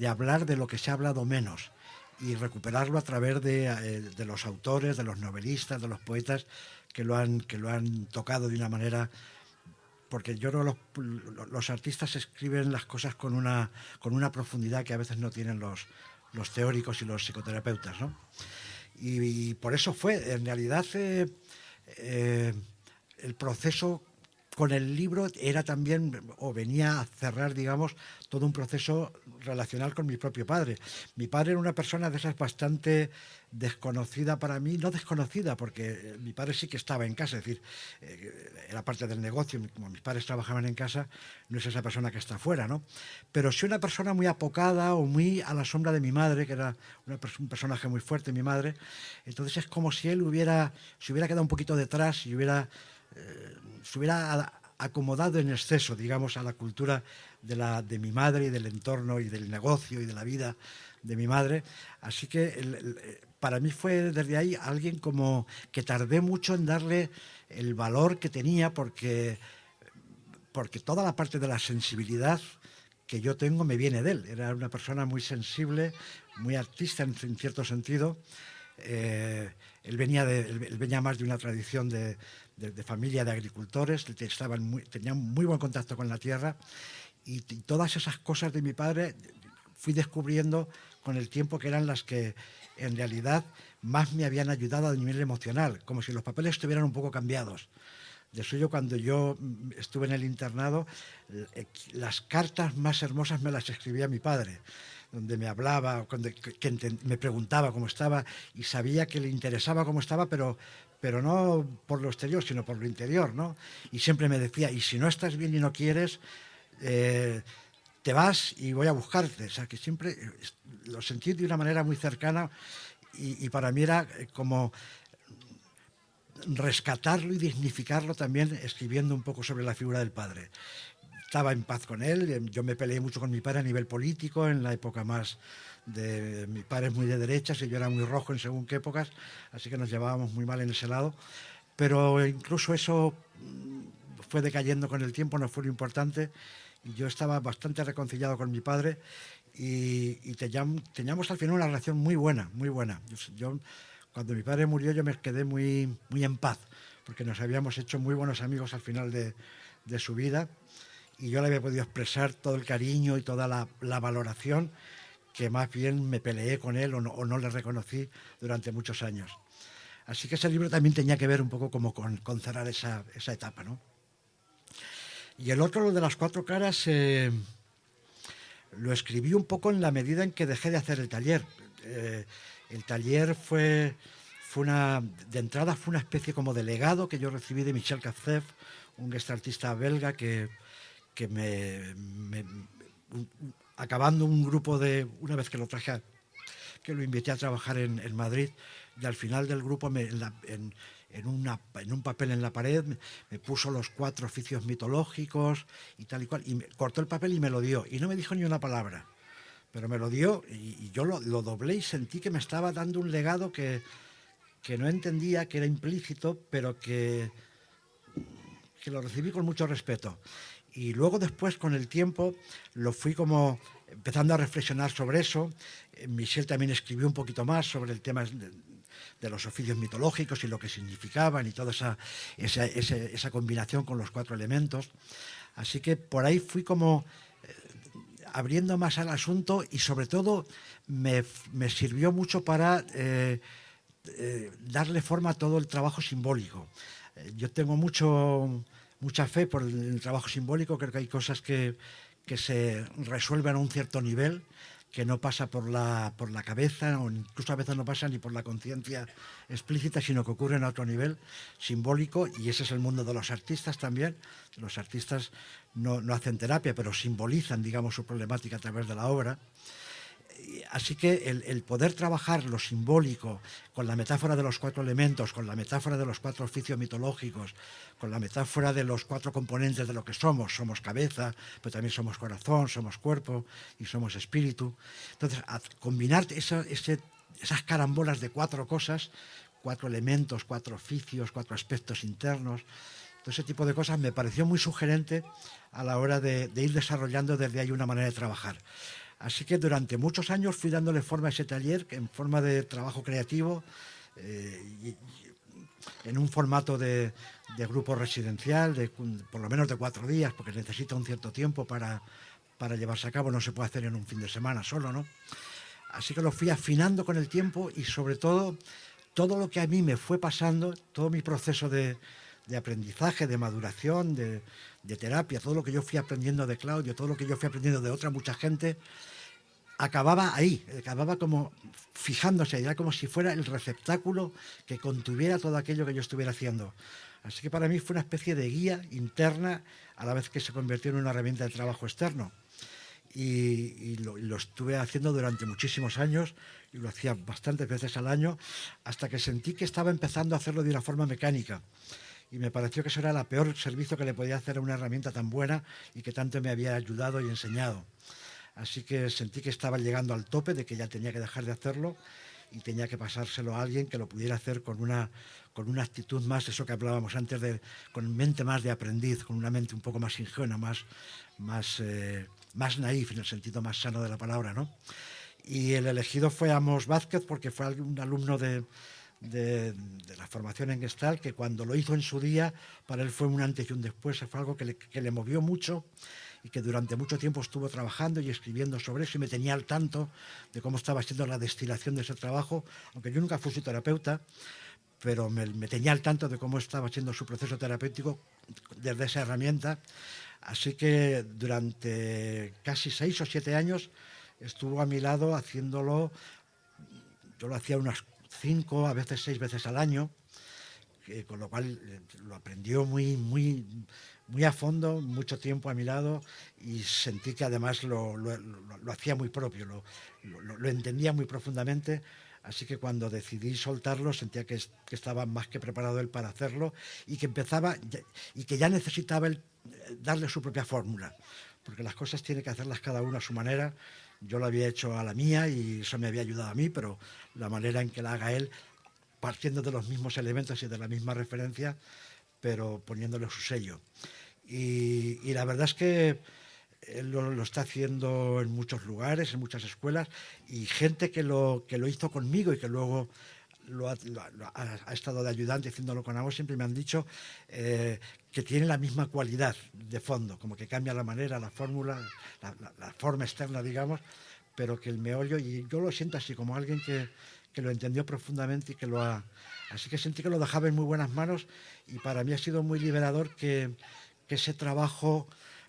hablar de lo que se ha hablado menos, y recuperarlo a través de los autores, de los novelistas, de los poetas que lo han tocado de una manera, porque yo creo que los artistas escriben las cosas con una profundidad que a veces no tienen los teóricos y los psicoterapeutas, ¿no? Y por eso fue, en realidad, el proceso con el libro era también, o venía a cerrar, digamos, todo un proceso relacional con mi propio padre. Mi padre era una persona de esas bastante desconocida para mí, no desconocida, porque mi padre sí que estaba en casa, es decir, era parte del negocio, como mis padres trabajaban en casa, no es esa persona que está fuera, ¿no? Pero sí una persona muy apocada o muy a la sombra de mi madre, que era un personaje muy fuerte, mi madre. Entonces es como si él se hubiera quedado un poquito detrás y se hubiera acomodado en exceso, digamos, a la cultura de mi madre y del entorno y del negocio y de la vida de mi madre. Así que para mí fue desde ahí alguien como que tardé mucho en darle el valor que tenía, porque toda la parte de la sensibilidad que yo tengo me viene de él. Era una persona muy sensible, muy artista en cierto sentido. Él venía más de una tradición de familia de agricultores, tenía muy buen contacto con la tierra, y todas esas cosas de mi padre fui descubriendo con el tiempo que eran las que en realidad más me habían ayudado a nivel emocional, como si los papeles estuvieran un poco cambiados. De suyo, cuando yo estuve en el internado, las cartas más hermosas me las escribía mi padre, donde me hablaba, me preguntaba cómo estaba, y sabía que le interesaba cómo estaba, pero no por lo exterior, sino por lo interior, ¿no? Y siempre me decía, y si no estás bien y no quieres, te vas y voy a buscarte. O sea, que siempre lo sentí de una manera muy cercana, y para mí era como rescatarlo y dignificarlo también, escribiendo un poco sobre la figura del padre. Estaba en paz con él, yo me peleé mucho con mi padre a nivel político, en la época más de... Mi padre es muy de derechas y yo era muy rojo en según qué épocas, así que nos llevábamos muy mal en ese lado, pero incluso eso fue decayendo con el tiempo, no fue lo importante, y yo estaba bastante reconciliado con mi padre, y teníamos al final una relación muy buena, muy buena. Yo cuando mi padre murió yo me quedé muy, muy en paz, porque nos habíamos hecho muy buenos amigos al final de su vida, y yo le había podido expresar todo el cariño y toda la valoración que más bien me peleé con él o no le reconocí durante muchos años. Así que ese libro también tenía que ver un poco como con cerrar esa etapa, ¿no? Y el otro, lo de las 4 caras, lo escribí un poco en la medida en que dejé de hacer el taller. El taller de entrada fue una especie como de legado que yo recibí de Michel Cazef, un gestaltista belga que acabando un grupo una vez que lo traje, que lo invité a trabajar en Madrid, y al final del grupo en un papel en la pared me puso los 4 oficios mitológicos y tal y cual, y me cortó el papel y me lo dio, y no me dijo ni una palabra, pero me lo dio, y yo lo doblé y sentí que me estaba dando un legado que no entendía, que era implícito, pero que lo recibí con mucho respeto. Y luego después, con el tiempo, lo fui como empezando a reflexionar sobre eso. Michel también escribió un poquito más sobre el tema de los oficios mitológicos y lo que significaban y toda esa combinación con los 4 elementos. Así que por ahí fui como abriendo más al asunto, y sobre todo me sirvió mucho para darle forma a todo el trabajo simbólico. Yo tengo mucha fe por el trabajo simbólico. Creo que hay cosas que se resuelven a un cierto nivel, que no pasa por la cabeza, o incluso a veces no pasa ni por la conciencia explícita, sino que ocurren a otro nivel simbólico, y ese es el mundo de los artistas también. Los artistas no hacen terapia, pero simbolizan, digamos, su problemática a través de la obra. Así que el poder trabajar lo simbólico con la metáfora de los 4 elementos, con la metáfora de los 4 oficios mitológicos, con la metáfora de los 4 componentes de lo que somos cabeza, pero también somos corazón, somos cuerpo y somos espíritu. Entonces, combinar esas carambolas de 4 cosas, 4 elementos, 4 oficios, 4 aspectos internos, todo ese tipo de cosas me pareció muy sugerente a la hora de ir desarrollando desde ahí una manera de trabajar. Así que durante muchos años fui dándole forma a ese taller en forma de trabajo creativo, en un formato de grupo residencial, por lo menos de 4 días, porque necesita un cierto tiempo para llevarse a cabo. No se puede hacer en un fin de semana solo, ¿no? Así que lo fui afinando con el tiempo, y sobre todo lo que a mí me fue pasando, todo mi proceso de aprendizaje, de maduración, de terapia, todo lo que yo fui aprendiendo de Claudio, todo lo que yo fui aprendiendo de mucha gente, acababa ahí, acababa como fijándose, era como si fuera el receptáculo que contuviera todo aquello que yo estuviera haciendo. Así que para mí fue una especie de guía interna, a la vez que se convirtió en una herramienta de trabajo externo. Y lo estuve haciendo durante muchísimos años, y lo hacía bastantes veces al año, hasta que sentí que estaba empezando a hacerlo de una forma mecánica. Y me pareció que eso era el peor servicio que le podía hacer a una herramienta tan buena y que tanto me había ayudado y enseñado. Así que sentí que estaba llegando al tope, de que ya tenía que dejar de hacerlo y tenía que pasárselo a alguien que lo pudiera hacer con una actitud más, eso que hablábamos antes, con mente más de aprendiz, con una mente un poco más ingenua, más naif, en el sentido más sano de la palabra, ¿no? Y el elegido fue Amos Vázquez, porque fue un alumno de la formación en Gestalt, que cuando lo hizo en su día, para él fue un antes y un después. Fue algo que le movió mucho, y que durante mucho tiempo estuvo trabajando y escribiendo sobre eso, y me tenía al tanto de cómo estaba siendo la destilación de ese trabajo, aunque yo nunca fui su terapeuta, pero me tenía al tanto de cómo estaba siendo su proceso terapéutico desde esa herramienta. Así que durante casi 6 o 7 años estuvo a mi lado haciéndolo. Yo lo hacía unas 5, a veces 6 veces al año, con lo cual lo aprendió muy a fondo, mucho tiempo a mi lado, y sentí que además lo hacía muy propio, lo entendía muy profundamente. Así que cuando decidí soltarlo, sentía que estaba más que preparado él para hacerlo, y que ya necesitaba él darle su propia fórmula, porque las cosas tiene que hacerlas cada uno a su manera. Yo lo había hecho a la mía y eso me había ayudado a mí, pero la manera en que la haga él, partiendo de los mismos elementos y de la misma referencia, pero poniéndole su sello. Y la verdad es que él lo está haciendo en muchos lugares, en muchas escuelas, y gente que lo hizo conmigo y que luego ha estado de ayudante haciéndolo con Amos, siempre me han dicho que tiene la misma cualidad de fondo, como que cambia la manera, la fórmula, la forma externa, digamos, pero que el meollo, y yo lo siento así, como alguien que lo entendió profundamente y que así que sentí que lo dejaba en muy buenas manos, y para mí ha sido muy liberador que que ese trabajo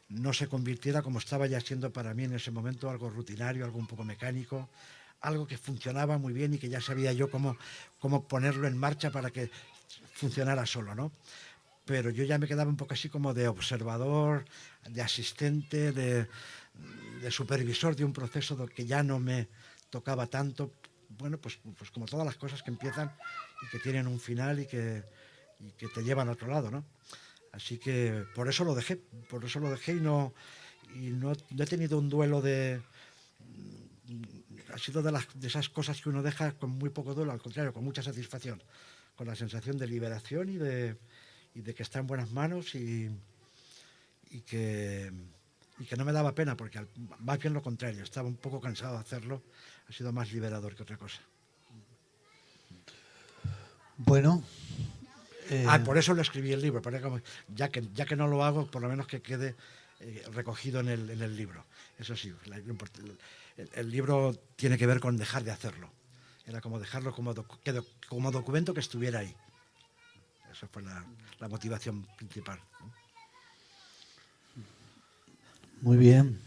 no se convirtiera, como estaba ya siendo para mí en ese momento, algo rutinario, algo un poco mecánico, algo que funcionaba muy bien y que ya sabía yo cómo ponerlo en marcha para que funcionara solo, ¿no? Pero yo ya me quedaba un poco así como de observador, de asistente, de supervisor de un proceso que ya no me tocaba tanto. Bueno, pues como todas las cosas que empiezan y que tienen un final y que te llevan a otro lado, ¿no? Así que por eso lo dejé y no he tenido un duelo ha sido de esas cosas que uno deja con muy poco duelo, al contrario, con mucha satisfacción, con la sensación de liberación y de que está en buenas manos y que no me daba pena, porque más bien lo contrario, estaba un poco cansado de hacerlo, ha sido más liberador que otra cosa.
Bueno.
Por eso lo escribí el libro, ya que no lo hago, por lo menos que quede recogido en el libro. Eso sí, el libro tiene que ver con dejar de hacerlo. Era como dejarlo como documento que estuviera ahí. Esa fue la motivación principal.
Muy bien.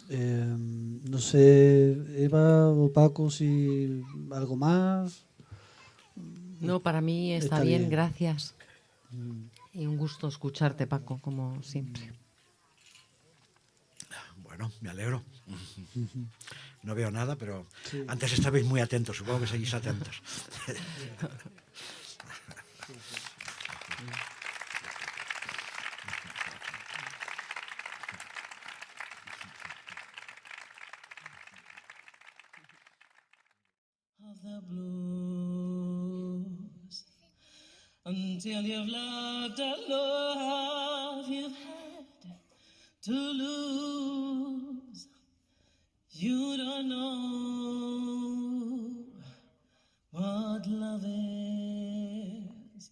No sé, Eva o Paco, si algo más.
No, para mí está bien, gracias. Y un gusto escucharte, Paco, como siempre.
Bueno, me alegro. No veo nada, pero sí. Antes estabais muy atentos, supongo que seguís atentos.
The blues, until you've loved a love you've had to lose. You don't know what love is.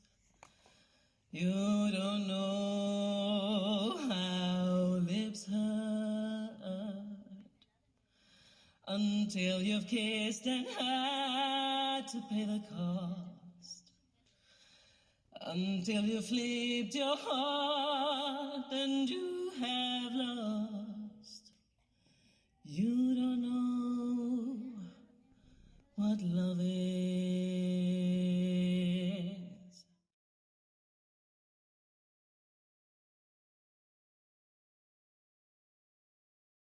You don't know how lips hurt until you've kissed and had to pay the cost. Until you flipped your heart and you have lost. You don't know what love is.